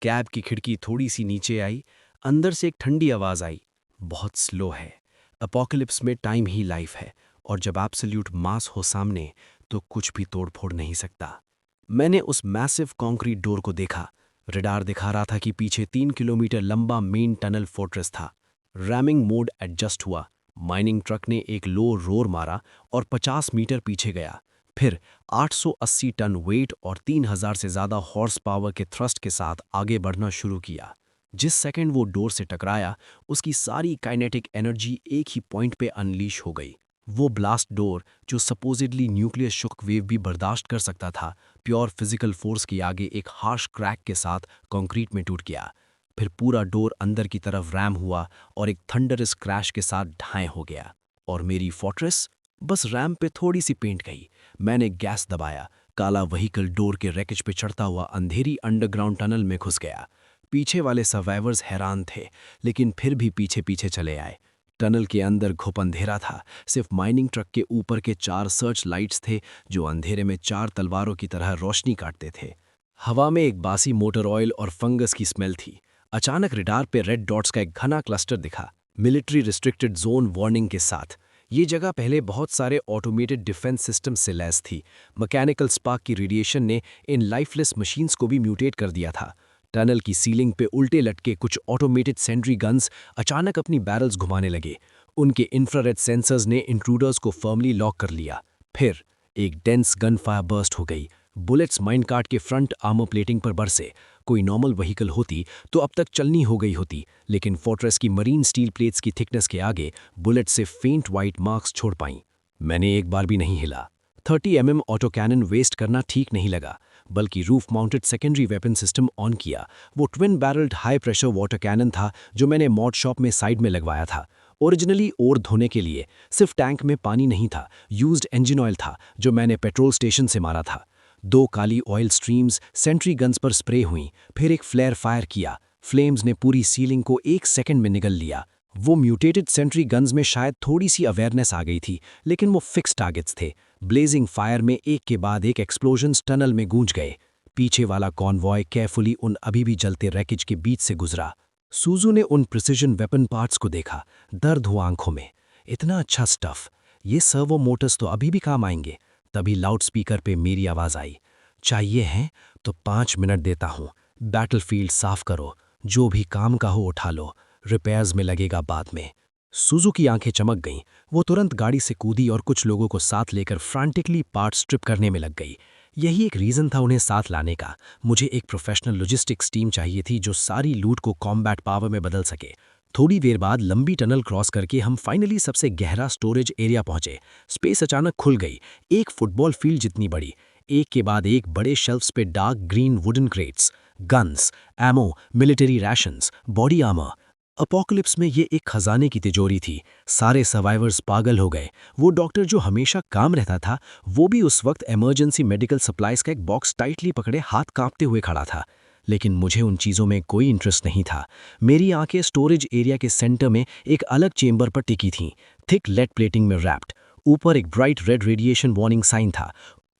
कैब की खिड़की थोड़ी सी नीचे आई। अंदर से एक ठंडी आवाज़ आई, बहुत स्लो है। अपोकलिप्स में टाइम ही लाइफ है, और जब एब्सोल्यूट मास हो सामने तो कुछ भी तोड़ फोड़ नहीं सकता। मैंने उस मैसिव कंक्रीट डोर को देखा। रडार दिखा रहा था कि पीछे 3 किलोमीटर लंबा मेन टनल फोर्ट्रेस था। रैमिंग मोड एडजस्ट हुआ। माइनिंग ट्रक ने एक लो रोर मारा और 50 मीटर पीछे गया। फिर 880 टन वेट और 3000 से ज़्यादा हॉर्स पावर के थ्रस्ट के साथ आगे बढ़ना शुरू किया। जिस सेकंड वो डोर से टकराया, उसकी सारी काइनेटिक एनर्जी एक ही पॉइंट पे अनलीश हो गई। वो ब्लास्ट डोर, जो सपोजिडली न्यूक्लियर शॉक वेव भी बर्दाश्त कर सकता था, प्योर फिजिकल फोर्स के आगे एक हार्श क्रैक के साथ कंक्रीट में टूट गया। फिर पूरा डोर अंदर की तरफ रैम हुआ और एक थंडरस क्रैश के साथ ढाए हो गया। और मेरी फोर्ट्रेस बस रैम पे थोड़ी सी पेंट गई। मैंने गैस दबाया। काला व्हीकल डोर के रैकेज पे चढ़ता हुआ अंधेरी अंडरग्राउंड टनल में घुस गया। पीछे वाले सर्वाइवर्स हैरान थे, लेकिन फिर भी पीछे पीछे चले आए। टनल के अंदर घुप अंधेरा था। सिर्फ माइनिंग ट्रक के ऊपर के 4 सर्च लाइट्स थे, जो अंधेरे में 4 तलवारों की तरह रोशनी काटते थे। हवा में एक बासी मोटर ऑयल और फंगस की स्मेल थी। अचानक रडार पे रेड डॉट्स का एक घना क्लस्टर दिखा, मिलिट्री रिस्ट्रिक्टेड जोन वार्निंग के साथ। ये जगह पहले बहुत सारे ऑटोमेटेड डिफेंस सिस्टम से लैस थी। मैकेनिकल स्पार्क की रेडिएशन ने इन लाइफलेस मशीन्स को भी म्यूटेट कर दिया था। टनल की सीलिंग पे उल्टे लटके कुछ ऑटोमेटेड सेंट्री गन्स अचानक अपनी बैरल्स घुमाने लगे। उनके इंफ्रारेड सेंसर्स ने इंट्रूडर्स को फर्मली लॉक कर लिया। फिर एक डेंस गन फायर बर्स्ट हो गई। बुलेट्स माइनकार्ट के फ्रंट आर्मर प्लेटिंग पर बरसे। कोई नॉर्मल व्हीकल होती तो अब तक चलनी हो गई होती, लेकिन फोर्ट्रेस की मरीन स्टील प्लेट्स की थिकनेस के आगे बुलेट से फेंट वाइट मार्क्स छोड़ पाईं। मैंने एक बार भी नहीं हिला। 30 mm ऑटो कैनन वेस्ट करना ठीक नहीं लगा, बल्कि roof mounted secondary weapon system on किया। वो twin barrelled high pressure water cannon था जो मैंने मॉड शॉप में साइड में लगवाया था। ओरिजिनली ओर धोने के लिए। सिर्फ टैंक में पानी नहीं था, यूज्ड इंजन ऑयल था जो मैंने पेट्रोल स्टेशन से मारा था। 2 काली ऑयल स्ट्रीम्स सेंट्री गन्स पर स्प्रे हुई। फिर एक फ्लेयर फायर किया। फ्लेम्स ने पूरी सीलिंग को 1 सेकंड में निगल लिया। वो म्यूटेटेड सेंट्री गन्स में शायद थोड़ी सी अवेयरनेस आ गई थी, लेकिन वो फिक्स टारगेट्स थे। ब्लेजिंग फायर में एक के बाद एक एक्सप्लोजन्स टनल में गूंज गए। पीछे वाला कॉन्वॉय केयरफुली उन अभी भी जलते रैकेज के बीच से गुजरा। सूजू ने उन प्रिसिजन वेपन पार्ट्स को देखा। दर्द हुआ आंखों में। इतना अच्छा स्टफ, ये सर्वो मोटर्स तो अभी भी काम आएंगे। तभी लाउडस्पीकर पे मेरी आवाज़ आई, चाहिए हैं तो 5 मिनट देता हूँ। बैटलफील्ड साफ करो, जो भी काम का हो उठा लो, रिपेयर्स में लगेगा बाद में। सूजू की आंखें चमक गईं। वो तुरंत गाड़ी से कूदी और कुछ लोगों को साथ लेकर फ्रांटिकली पार्ट स्ट्रिप करने में लग गई। यही एक रीज़न था उन्हें साथ लाने का। मुझे एक प्रोफेशनल लॉजिस्टिक्स टीम चाहिए थी जो सारी लूट को कॉम्बैट पावर में बदल सके। थोड़ी देर बाद लंबी टनल क्रॉस करके हम फाइनली सबसे गहरा स्टोरेज एरिया पहुंचे। स्पेस अचानक खुल गई, एक फुटबॉल फील्ड जितनी बड़ी। एक के बाद एक बड़े शेल्फ्स पे dark green wooden crates, guns, ammo, military rations, body armour.
Apocalypse में ये एक खजाने की तिजोरी थी। सारे सर्वाइवर्स पागल हो गए। वो डॉक्टर जो हमेशा काम रहता था, वो भी उस वक्त इमरजेंसी मेडिकल सप्लाईज का एक बॉक्स टाइटली पकड़े हाथ कांपते हुए खड़ा था। लेकिन मुझे उन चीज़ों में कोई इंटरेस्ट नहीं था। मेरी आंखें स्टोरेज एरिया के सेंटर में एक अलग चेंबर पर टिकी थीं, थिक लेड प्लेटिंग में रैप्ड। ऊपर एक bright red radiation warning sign था।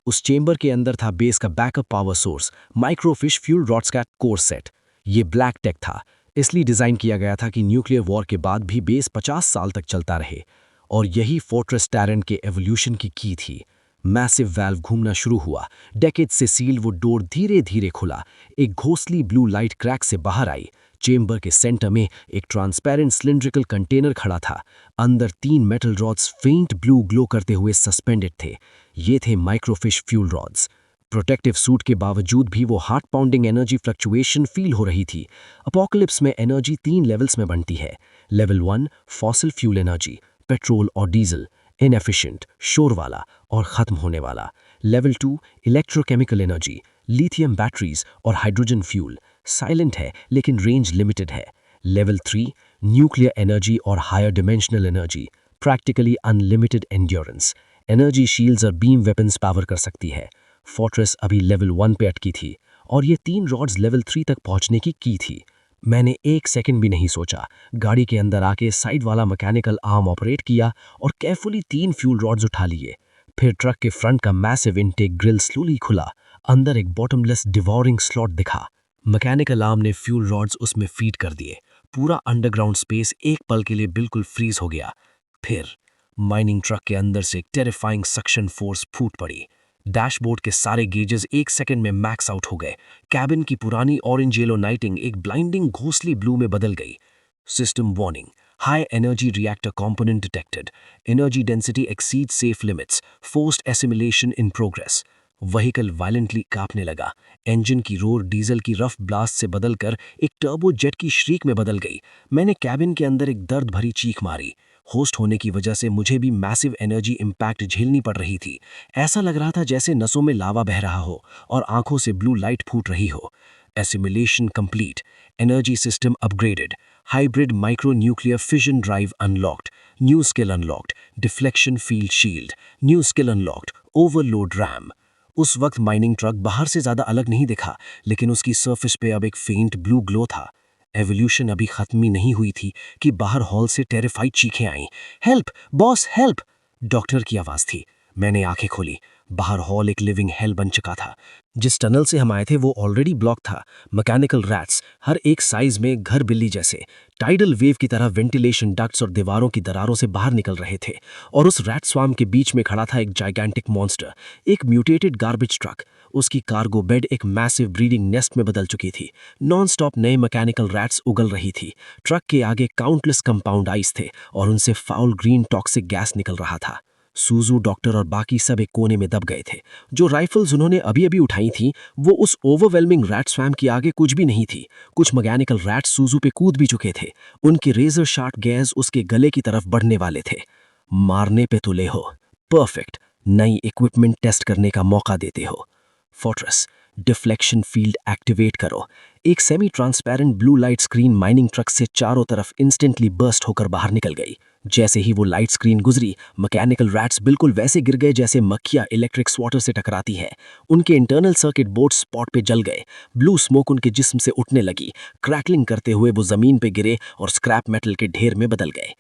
उस चेंबर के अंदर था बेस का backup power source, microfission fuel rods का कोर सेट। ये ब्लैक टेक था, इसलिए डिज़ाइन किया गया था कि न्यूक्लियर वॉर के बाद भी बेस 50 साल तक चलता रहे। और यही फोर्ट्रेस टैरेंट के एवोल्यूशन की थी। मैसिव वाल्व घूमना शुरू हुआ। डेकेड से सील वो डोर धीरे धीरे खुला। एक घोंसली ब्लू लाइट क्रैक से बाहर आई। चेंबर के सेंटर में एक ट्रांसपेरेंट सिलिंड्रिकल कंटेनर खड़ा था। अंदर 3 मेटल रॉड्स फेंट ब्लू ग्लो करते हुए सस्पेंडेड थे। ये थे माइक्रोफिश फ्यूल रॉड्स। प्रोटेक्टिव सूट के बावजूद भी वो heart pounding energy fluctuation feel हो रही थी। अपोकलिप्स में एनर्जी 3 लेवल्स में बनती है। Level 1 fossil fuel energy, petrol और डीजल, इनएफिशिएंट, शोर वाला और खत्म होने वाला। Level 2 electrochemical energy, lithium batteries और हाइड्रोजन फ्यूल, साइलेंट है लेकिन रेंज लिमिटेड है। लेवल 3 न्यूक्लियर एनर्जी और higher dimensional energy, practically unlimited endurance, energy shields और बीम वेपन्स पावर कर सकती है। फोर्ट्रेस अभी लेवल 1 पे अटकी थी और ये 3 रॉड्स लेवल 3 तक पहुंचने की थी। मैंने एक सेकंड भी नहीं सोचा। गाड़ी के अंदर आके साइड वाला मैकेनिकल आर्म ऑपरेट किया और केयरफुली 3 फ्यूल रॉड्स उठा लिए। फिर ट्रक के फ्रंट का मैसिव इनटेक ग्रिल स्लोली खुला। अंदर एक बॉटमलेस डिवॉरिंग स्लॉट दिखा। मैकेनिकल आर्म ने फ्यूल रॉड्स उसमें फीड कर दिए। पूरा अंडरग्राउंड स्पेस एक पल के लिए बिल्कुल फ्रीज हो गया। फिर माइनिंग ट्रक के अंदर से एक टेरिफाइंग सक्शन फोर्स फूट पड़ी। डैशबोर्ड के सारे गेजेस एक सेकंड में मैक्स आउट हो गए। कैबिन की पुरानी ऑरेंज येलो लाइटिंग एक ब्लाइंडिंग घोंसली ब्लू में बदल गई। System warning, high energy reactor component detected, energy density exceed safe limits, forced assimilation in progress. Vehicle violently कांपने लगा। इंजन की रोर डीजल की रफ ब्लास्ट से बदलकर एक टर्बो जेट की श्रीक में बदल गई। मैंने कैबिन के अंदर एक दर्द भरी चीख मारी। होस्ट होने की वजह से मुझे भी मैसिव एनर्जी इम्पैक्ट झेलनी पड़ रही थी। ऐसा लग रहा था जैसे नसों में लावा बह रहा हो और आंखों से ब्लू लाइट फूट रही हो। Assimilation complete, energy system upgraded, hybrid micro nuclear fission drive unlocked, new skill unlocked, deflection field shield, new skill unlocked, overload RAM. उस वक्त माइनिंग ट्रक बाहर से ज्यादा अलग नहीं दिखा, लेकिन उसकी सरफेस पे अब एक फेंट ब्लू ग्लो था। एवोल्यूशन अभी खत्म ही नहीं हुई थी कि बाहर हॉल से टेरिफाइड चीखें आईं। Help boss help! डॉक्टर की आवाज थी। मैंने आंखें खोली। बाहर हॉल एक लिविंग हेल बन चुका था। जिस टनल से हम आए थे वो ऑलरेडी ब्लॉक था। मैकेनिकल रैट्स हर एक साइज में घर बिल्ली जैसे टाइडल वेव की तरह वेंटिलेशन डक्ट्स और दीवारों की दरारों से बाहर निकल रहे थे। और उस रैट स्वार्म के बीच में खड़ा था एक जाइगेंटिक मॉन्स्टर, एक म्यूटेटेड गार्बेज ट्रक। उसकी कार्गो बेड एक मैसिव ब्रीडिंग नेस्ट में बदल चुकी थी। नॉन स्टॉप नए मैकेनिकल रैट्स उगल रही थी। ट्रक के आगे काउंटलेस कंपाउंड आइस थे और उनसे फाउल ग्रीन टॉक्सिक गैस निकल रहा था। सूजू, डॉक्टर और बाकी सब एक कोने में दब गए थे। जो राइफल्स उन्होंने अभी अभी उठाई थी वो उस ओवरवेलमिंग रैट स्वैम के आगे कुछ भी नहीं थी। कुछ मैकेनिकल रैट्स सूजू पे कूद भी चुके थे। उनके रेजर शार्प गैस उसके गले की तरफ बढ़ने वाले थे। मारने पे तुले हो। परफेक्ट। नई इक्विपमेंट टेस्ट करने का मौका देते हो। फोर्ट्रेस, डिफ्लेक्शन फील्ड एक्टिवेट करो। एक semi transparent blue light screen mining truck से चारों तरफ इंस्टेंटली बर्स्ट होकर बाहर निकल गई। जैसे ही वो लाइट स्क्रीन गुजरी, मैकेनिकल रैट्स बिल्कुल वैसे गिर गए जैसे मक्खियां इलेक्ट्रिक स्वाटर से टकराती है। उनके इंटरनल सर्किट बोर्ड स्पॉट पे जल गए। ब्लू स्मोक उनके जिस्म से उठने लगी। क्रैकलिंग करते हुए वो जमीन पे गिरे और स्क्रैप मेटल के ढेर में बदल गए।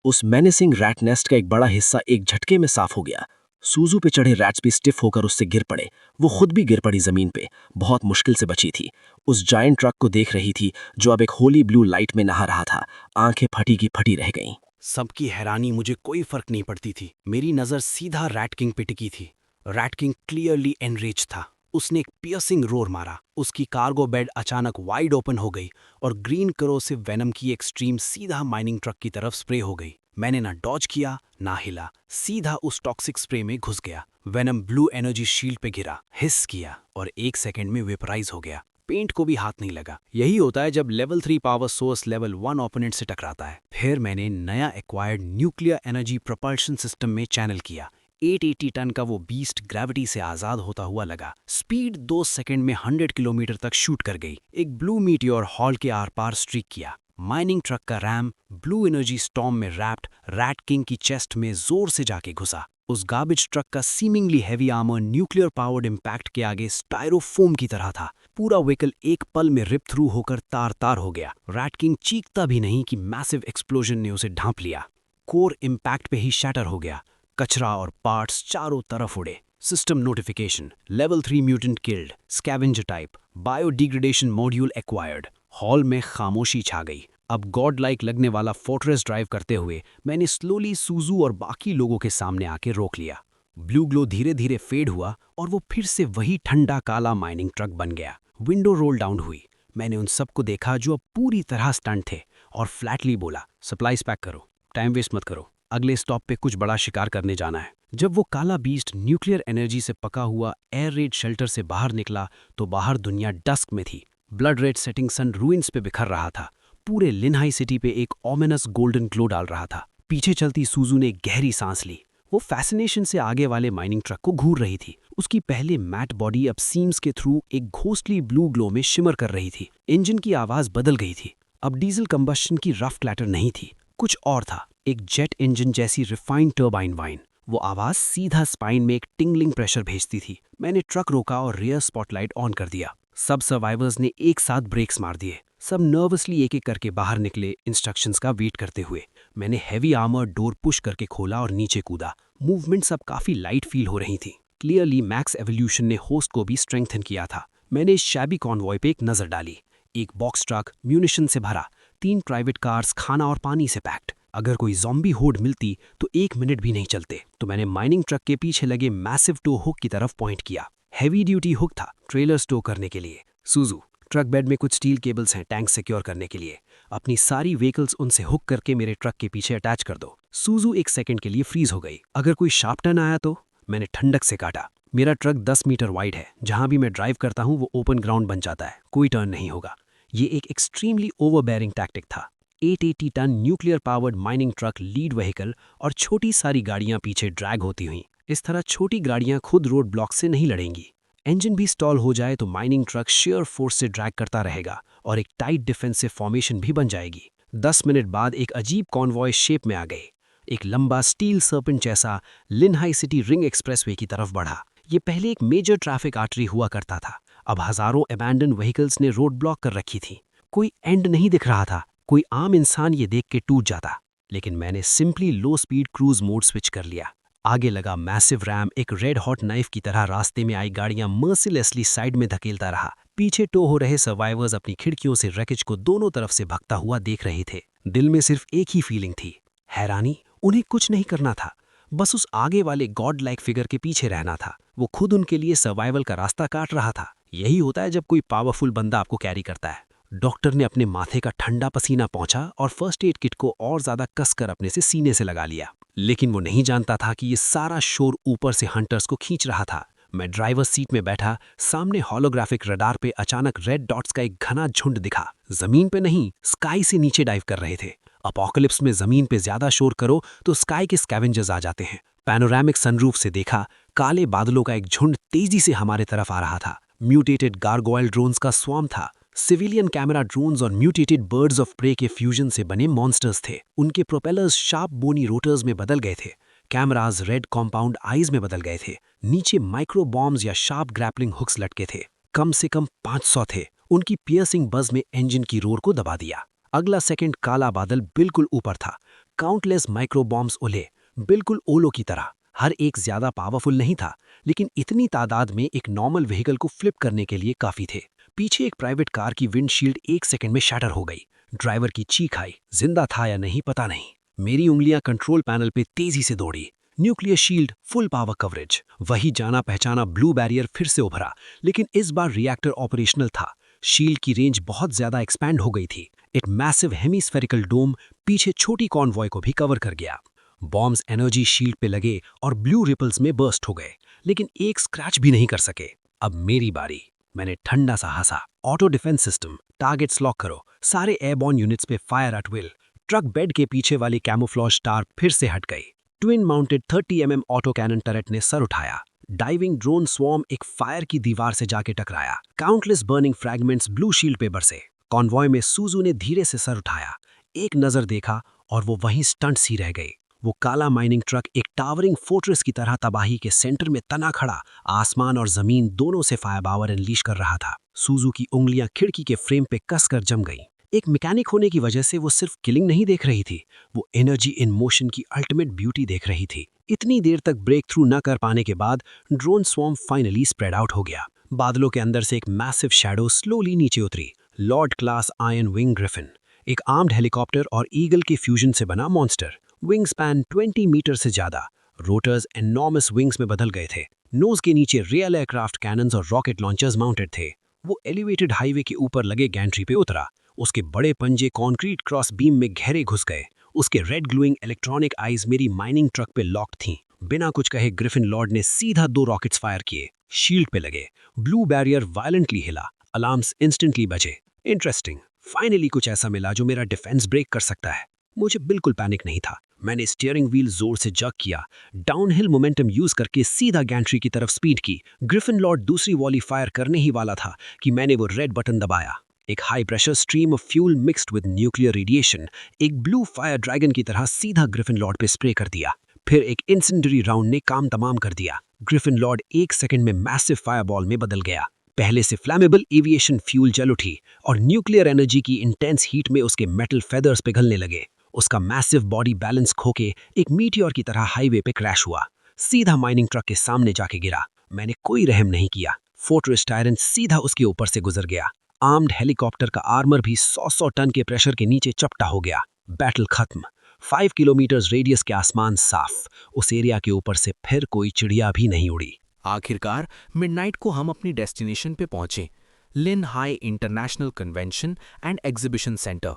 उस मेनेसिंग रैट नेस्ट का एक बड़ा हिस्सा एक झटके में साफ हो गया। सूजू पे चढ़े रैट्स भी स्टिफ होकर उससे गिर पड़े। वो खुद भी गिर पड़ी जमीन पे। बहुत मुश्किल से बची थी। उस जायंट ट्रक को देख रही थी जो अब एक होली ब्लू लाइट में नहा रहा था। आंखें फटी की फटी रह गईं।
सबकी हैरानी मुझे कोई फर्क नहीं पड़ती थी। मेरी नजर सीधा रैट किंग पे टिकी थी। रैट किंग क्लियरली एनरेज था। उसने एक पियर्सिंग रोर मारा। उसकी कार्गो बेड अचानक वाइड ओपन हो गई और ग्रीन करोसिव वेनम की एक स्ट्रीम सीधा माइनिंग ट्रक की तरफ स्प्रे हो गई। मैंने ना डॉज किया ना हिला, सीधा उस टॉक्सिक स्प्रे में घुस गया। वेनम ब्लू एनर्जी शील्ड पे गिरा, हिस किया और एक सेकंड में वेपराइज हो गया। पेंट को भी हाथ नहीं लगा। यही होता है जब level 3 power source level 1 opponent से टकराता है। फिर मैंने नया acquired nuclear energy propulsion system में चैनल किया। 880 टन का वो बीस्ट ग्रेविटी से आजाद होता हुआ लगा। स्पीड 2 सेकंड में 100 किलोमीटर तक शूट कर गई। एक ब्लू मीटियोर हॉल के आर पार स्ट्रीक किया।
माइनिंग ट्रक का रैम ब्लू एनर्जी स्टॉर्म में रैप्ड रैट किंग की चेस्ट में जोर से जाके घुसा। उस गार्बेज ट्रक का seemingly heavy armour nuclear powered impact के आगे स्टायरोफोम की तरह था। पूरा व्हीकल एक पल में रिप थ्रू होकर तार तार हो गया। रैट किंग चीखता भी नहीं कि मैसिव एक्सप्लोजन ने उसे ढांप लिया। कोर इम्पैक्ट पे ही शैटर हो गया। कचरा और पार्ट्स चारों तरफ उड़े। System notification, level 3 mutant killed, scavenger type, biodegradation module acquired. Hall में खामोशी छा गई। अब गॉड लाइक लगने वाला फोर्ट्रेस ड्राइव करते हुए मैंने स्लोली सूजू और बाकी लोगों के सामने आके रोक लिया। ब्लू ग्लो धीरे धीरे फेड हुआ और वो फिर से वही ठंडा काला माइनिंग ट्रक बन गया। विंडो रोल डाउन हुई। मैंने उन सबको देखा जो अब पूरी तरह स्टंट थे और फ्लैटली बोला, सप्लाईज पैक करो, टाइम वेस्ट मत करो, अगले स्टॉप पे कुछ बड़ा शिकार करने जाना है। जब वो काला बीस्ट न्यूक्लियर एनर्जी से पका हुआ एयर रेड शेल्टर से बाहर निकला तो बाहर दुनिया डस्क में थी। Blood red setting sun ruins पे बिखर रहा था। पूरे लिनहाई सिटी पे एक ओमिनस गोल्डन ग्लो डाल रहा था। पीछे चलती सूजू ने गहरी सांस ली। वो फैसिनेशन से आगे वाले माइनिंग ट्रक को घूर रही थी। उसकी पहले मैट बॉडी अब सीम्स के थ्रू एक घोस्टली ब्लू ग्लो में शिमर कर रही थी। इंजन की आवाज बदल गई थी। अब डीजल कंबस्शन की रफ क्लैटर नहीं थी, कुछ और था। एक जेट इंजन जैसी रिफाइंड टर्बाइन वाइन। वो आवाज सीधा स्पाइन में एक टिंगलिंग प्रेशर भेजती थी। मैंने ट्रक रोका और रियर स्पॉटलाइट ऑन कर दिया। सब सर्वाइवर्स ने एक साथ ब्रेक्स मार दिए। सब नर्वसली एक एक करके बाहर निकले, इंस्ट्रक्शंस का वेट करते हुए। मैंने हैवी आर्मर डोर पुश करके खोला और नीचे कूदा। मूवमेंट सब काफी लाइट फील हो रही थी। क्लियरली मैक्स एवोल्यूशन ने होस्ट को भी स्ट्रेंथन किया था। मैंने इस शैबी कॉन्वॉय पे एक नजर डाली। एक बॉक्स ट्रक म्यूनिशन से भरा, 3 प्राइवेट कार्स खाना और पानी से पैक्ड। अगर कोई ज़ॉम्बी होड मिलती तो 1 मिनट भी नहीं चलते। तो मैंने माइनिंग ट्रक के पीछे लगे मैसिव टो हुक की तरफ पॉइंट किया। हैवी ड्यूटी हुक था, ट्रेलर स्टो करने के लिए। सूजू, ट्रक बेड में कुछ स्टील केबल्स हैं टैंक सिक्योर करने के लिए। अपनी सारी व्हीकल्स उनसे हुक करके मेरे ट्रक के पीछे अटैच कर दो। सूजू एक सेकंड के लिए फ्रीज हो गई। अगर कोई शार्प टर्न आया तो? मैंने ठंडक से काटा। मेरा ट्रक 10 मीटर वाइड है। जहां भी मैं ड्राइव करता हूं वो ओपन ग्राउंड बन जाता है, कोई टर्न नहीं होगा। ये एक एक्सट्रीमली ओवरबेयरिंग टैक्टिक था। 880 ton nuclear powered mining truck lead vehicle और छोटी सारी गाड़ियां पीछे ड्रैग होती हुई। इस तरह छोटी गाड़ियां खुद रोड ब्लॉक से नहीं लड़ेंगी। इंजन भी स्टॉल हो जाए तो माइनिंग ट्रक शेयर फोर्स से ड्रैग करता रहेगा और एक टाइट डिफेंसिव फॉर्मेशन भी बन जाएगी। 10 मिनट बाद एक अजीब कॉन्वॉय शेप में आ गए। एक लंबा स्टील सर्पेंट जैसा लिनहाई सिटी रिंग एक्सप्रेसवे की तरफ बढ़ा। ये पहले एक मेजर ट्रैफिक आर्टरी हुआ करता था। अब हजारों अबैंडन व्हीकल्स ने रोड ब्लॉक कर रखी थी। कोई एंड नहीं दिख रहा था। कोई आम इंसान ये देख के टूट जाता। लेकिन मैंने सिंपली लो स्पीड क्रूज मोड स्विच कर लिया। आगे लगा मैसिव रैम एक रेड हॉट नाइफ की तरह रास्ते में आई गाड़ियां मर्सिलेसली साइड में धकेलता रहा। पीछे टो हो रहे सर्वाइवर्स अपनी खिड़कियों से रैकेज को दोनों तरफ से भगता हुआ देख रहे थे। दिल में सिर्फ एक ही फीलिंग थी, हैरानी। उन्हें कुछ नहीं करना था, बस उस आगे वाले गॉड लाइक फिगर के पीछे रहना था। वो खुद उनके लिए सर्वाइवल का रास्ता काट रहा था। यही होता है जब कोई पावरफुल बंदा आपको कैरी करता है। डॉक्टर ने अपने माथे का ठंडा पसीना पोंछा और फर्स्ट एड किट को और ज्यादा कसकर अपने से सीने से लगा लिया। लेकिन वो नहीं जानता था कि ये सारा शोर ऊपर से हंटर्स को खींच रहा था। मैं ड्राइवर सीट में बैठा, सामने होलोग्राफिक रडार पे अचानक रेड डॉट्स का एक घना झुंड दिखा। जमीन पे नहीं, स्काई से नीचे डाइव कर रहे थे। अपोकलिप्स में जमीन पे ज्यादा शोर करो तो स्काई के स्कैवेंजर्स आ जाते हैं। पैनोरामिक सनरूफ से देखा, काले बादलों का एक झुंड तेजी से हमारे तरफ आ रहा था। म्यूटेटेड गार्गोइल ड्रोन्स का स्वाम था। सिविलियन कैमरा ड्रोन्स और म्यूटेटेड बर्ड्स ऑफ प्रे के फ्यूजन से बने मॉन्स्टर्स थे। उनके प्रोपेलर्स शार्प बोनी रोटर्स में बदल गए थे। कैमराज रेड कॉम्पाउंड आईज में बदल गए थे। नीचे माइक्रो बॉम्ब्स या शार्प ग्रैपलिंग हुक्स लटके थे। कम से कम 500 थे। उनकी पियर्सिंग बज में इंजन की रोर को दबा दिया। अगला सेकंड काला बादल बिल्कुल ऊपर था। काउंटलेस माइक्रो बॉम्ब्स उले, बिल्कुल ओलो की तरह। हर एक ज्यादा पावरफुल नहीं था, लेकिन इतनी तादाद में एक नॉर्मल व्हीकल को फ्लिप करने के लिए काफी थे। पीछे एक प्राइवेट कार की विंडशील्ड 1 सेकंड में शैटर हो गई। ड्राइवर की चीख आई। जिंदा था या नहीं पता नहीं। मेरी उंगलियां कंट्रोल पैनल पे तेजी से दौड़ी। Nuclear shield, full power coverage. वही जाना पहचाना ब्लू बैरियर फिर से उभरा, लेकिन इस बार रिएक्टर ऑपरेशनल था। शील्ड की रेंज बहुत ज्यादा एक्सपैंड हो गई थी। एक मैसिव हेमीस्फेरिकल डोम पीछे छोटी कॉन्वॉय को भी कवर कर गया। बॉम्ब्स एनर्जी शील्ड पे लगे और ब्लू रिपल्स में बर्स्ट हो गए, लेकिन एक स्क्रैच भी नहीं कर सके। अब मेरी बारी। मैंने ठंडा सा हंसा। Auto defence system, targets lock करो, सारे एयरबॉर्न यूनिट्स पे fire at will. Truck bed के पीछे वाली कैमोफ्लॉज टार फिर से हट गई। Twin mounted 30 mm auto cannon turret ने सर उठाया। डाइविंग ड्रोन स्वॉर्म एक फायर की दीवार से जाके टकराया। Countless burning fragments blue shield पे बरसे।
कॉन्वॉय में सूजू ने धीरे से सर उठाया, एक नजर देखा और वो वहीं स्टंट सी रह गए। वो काला माइनिंग ट्रक एक टावरिंग फोर्ट्रेस की तरह तबाही के सेंटर में तना खड़ा, आसमान और जमीन दोनों से फायर पावर अनलीश कर रहा था। सूजू की उंगलियां खिड़की के फ्रेम पे कसकर जम गईं। एक मैकेनिक होने की वजह से वो सिर्फ किलिंग नहीं देख रही थी, वो एनर्जी इन मोशन की अल्टीमेट ब्यूटी देख रही थी। इतनी देर तक ब्रेक थ्रू न कर पाने के बाद drone swarm finally spread out हो गया। बादलों के अंदर से एक मैसिव शैडो स्लोली नीचे उतरी। Lord class iron wing Griffin, एक आर्म्ड हेलीकॉप्टर और ईगल के फ्यूजन से बना मॉन्स्टर। विंग स्पैन 20 मीटर से ज्यादा, रोटर्स एनॉर्मस विंग्स में बदल गए थे। नोज के नीचे रियल एयरक्राफ्ट कैनन्स और रॉकेट लॉन्चर्स माउंटेड थे। वो एलिवेटेड हाईवे के ऊपर लगे गैंट्री पे उतरा। उसके बड़े पंजे कंक्रीट क्रॉस बीम में गहरे घुस गए। उसके रेड ग्लोइंग इलेक्ट्रॉनिक आईज मेरी माइनिंग ट्रक पे लॉक थीं। बिना कुछ कहे ग्रिफिन लॉर्ड ने सीधा 2 रॉकेट्स फायर किए। शील्ड पे लगे। ब्लू बैरियर वायलेंटली हिला। अलार्म्स इंस्टेंटली बजे। इंटरेस्टिंग, फाइनली कुछ ऐसा मिला जो मेरा डिफेंस ब्रेक कर सकता है। मुझे बिल्कुल पैनिक नहीं था। मैंने स्टीयरिंग व्हील जोर से जग किया, डाउनहिल मोमेंटम यूज करके सीधा गैंट्री की तरफ स्पीड की। ग्रिफिन लॉर्ड दूसरी वॉली फायर करने ही वाला था कि मैंने वो रेड बटन दबाया। एक high pressure stream of fuel mixed with nuclear radiation एक ब्लू फायर ड्रैगन की तरह सीधा ग्रिफिन लॉर्ड पे स्प्रे कर दिया। फिर एक इंसेंडरी राउंड ने काम तमाम कर दिया। ग्रिफिन लॉर्ड 1 सेकंड में मैसिव फायरबॉल में बदल गया। पहले से फ्लैमेबल एविएशन फ्यूल जल उठी और न्यूक्लियर एनर्जी की इंटेंस हीट में उसके मेटल फेदर्स पिघलने लगे। उसका मैसिव बॉडी बैलेंस खोके एक मीटियोर की तरह हाईवे पे क्रैश हुआ, सीधा माइनिंग ट्रक के सामने जाके गिरा। मैंने कोई रहम नहीं किया। फोर्ट्रेस टायरेंट सीधा उसके ऊपर से गुजर गया। आर्म्ड हेलीकॉप्टर का आर्मर भी 100 टन के प्रेशर के नीचे चपटा हो गया। बैटल खत्म। 5 किलोमीटर रेडियस के आसमान साफ। उस एरिया के ऊपर से फिर कोई चिड़िया भी नहीं उड़ी।
आखिरकार मिडनाइट को हम अपनी डेस्टिनेशन पे पहुंचे, Lin Hai international convention and exhibition centre.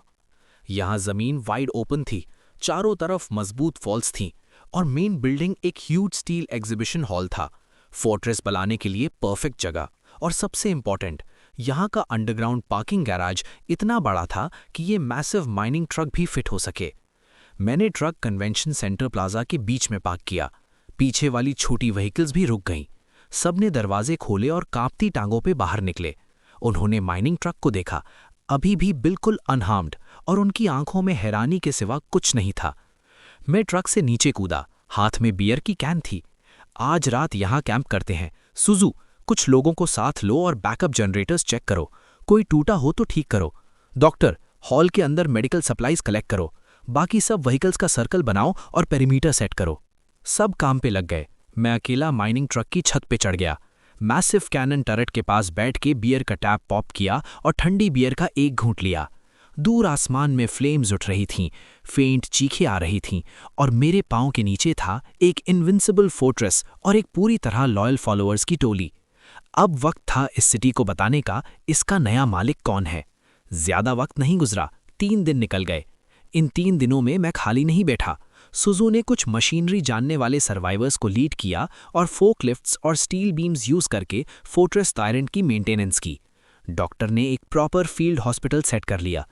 यहाँ जमीन वाइड ओपन थी, चारों तरफ मजबूत फॉल्स थीं और मेन बिल्डिंग एक ह्यूज स्टील एग्जीबिशन हॉल था। फोर्ट्रेस बनाने के लिए परफेक्ट जगह, और सबसे इंपॉर्टेंट, यहाँ का अंडरग्राउंड पार्किंग गैराज इतना बड़ा था कि ये मैसिव माइनिंग ट्रक भी फिट हो सके। मैंने ट्रक कन्वेंशन सेंटर प्लाजा के बीच में पार्क किया। पीछे वाली छोटी व्हीकल्स भी रुक गईं। सबने दरवाजे खोले और कांपती टांगों पे बाहर निकले। उन्होंने माइनिंग ट्रक को देखा, अभी भी बिल्कुल अनहार्म्ड, और उनकी आंखों में हैरानी के सिवा कुछ नहीं था। मैं ट्रक से नीचे कूदा, हाथ में बियर की कैन थी। आज रात यहाँ कैंप करते हैं। सुजू, कुछ लोगों को साथ लो और बैकअप जनरेटर्स चेक करो। कोई टूटा हो तो ठीक करो। डॉक्टर, हॉल के अंदर मेडिकल सप्लाईज कलेक्ट करो। बाकी सब व्हीकल्स का सर्कल बनाओ और पेरीमीटर सेट करो। सब काम पे लग गए। मैं अकेला माइनिंग ट्रक की छत पे चढ़ गया। मैसिव कैनन टरेट के पास बैठ के बियर का टैप पॉप किया और ठंडी बियर का एक घूंट लिया। दूर आसमान में फ्लेम्स उठ रही थीं, फेंट चीखें आ रही थीं, और मेरे पांव के नीचे था एक इनविंसिबल फोर्ट्रेस और एक पूरी तरह लॉयल फॉलोअर्स की टोली। अब वक्त था इस सिटी को बताने का, इसका नया मालिक कौन है। ज्यादा वक्त नहीं गुजरा, 3 दिन निकल गए। इन 3 दिनों में मैं खाली नहीं बैठा। सुजू ने कुछ मशीनरी जानने वाले सर्वाइवर्स को लीड किया और फोकलिफ्ट्स और स्टील बीम्स यूज करके फोर्ट्रेस टायरेंट की मेंटेनेंस की। डॉक्टर ने एक प्रॉपर फील्ड हॉस्पिटल सेट कर लिया।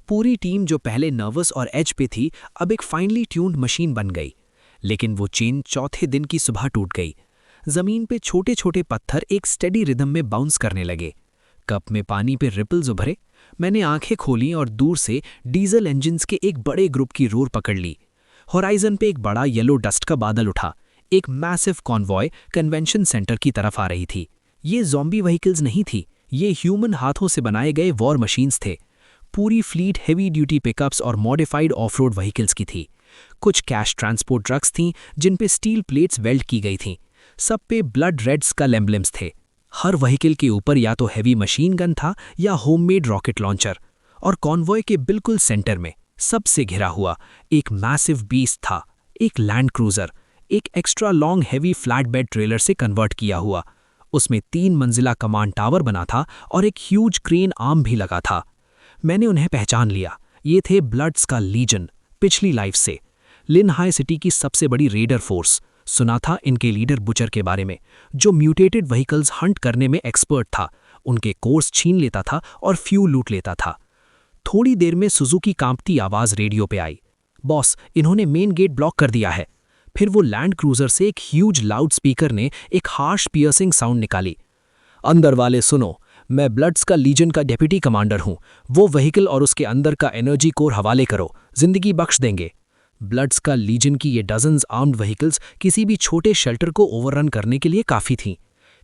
पूरी टीम जो पहले नर्वस और एज पे थी, अब एक फाइनली ट्यून्ड मशीन बन गई। लेकिन वो चेन चौथे दिन की सुबह टूट गई। जमीन पे छोटे छोटे पत्थर एक स्टेडी रिदम में बाउंस करने लगे। कप में पानी पे रिपल्स उभरे। मैंने आंखें खोली और दूर से डीजल इंजन्स के एक बड़े ग्रुप की रोर पकड़ ली। होराइजन पे एक बड़ा येलो डस्ट का बादल उठा। एक मैसिव कॉन्वॉय कन्वेंशन सेंटर की तरफ आ रही थी। ये ज़ॉम्बी व्हीकल्स नहीं थी, ये ह्यूमन हाथों से बनाए गए वॉर मशीन्स थे। पूरी फ्लीट हेवी ड्यूटी पिकअप्स और मॉडिफाइड ऑफ-रोड व्हीकल्स की थी। कुछ कैश ट्रांसपोर्ट ट्रक्स थीं जिन पे स्टील प्लेट्स वेल्ड की गई थीं। सब पे ब्लड रेड स्कल एम्ब्लेम्स थे। हर व्हीकल के ऊपर या तो हैवी मशीन गन था या होममेड रॉकेट लॉन्चर। और कॉन्वॉय के बिल्कुल सेंटर में, सबसे घिरा हुआ, एक मैसिव बीस्ट था। एक लैंड क्रूजर, एक extra long heavy flat bed trailer से कन्वर्ट किया हुआ। उसमें 3 मंजिला कमांड टावर बना था और एक ह्यूज क्रेन आर्म भी लगा था। मैंने उन्हें पहचान लिया। ये थे ब्लड्स का लीजन, पिछली लाइफ से। लिन हाई सिटी की सबसे बड़ी रेडर फोर्स। सुना था इनके लीडर बुचर के बारे में, जो म्यूटेटेड व्हीकल्स हंट करने में एक्सपर्ट था। उनके कोर्स छीन लेता था और फ्यूल लूट लेता था। थोड़ी देर में सुजू की कांपती आवाज रेडियो पे आई, बॉस, इन्होंने मेन गेट ब्लॉक कर दिया है। फिर वो लैंड क्रूजर से एक ह्यूज लाउड स्पीकर ने एक हार्श पियर्सिंग साउंड निकाली, अंदर वाले सुनो,
मैं ब्लड्स का लीजन का डेप्यूटी कमांडर हूँ। वो व्हीकल और उसके अंदर का एनर्जी कोर हवाले करो, जिंदगी बख्श देंगे। ब्लड्स का लीजन की ये डजन्स आर्म्ड व्हीकल्स किसी भी छोटे शेल्टर को ओवररन करने के लिए काफ़ी थीं।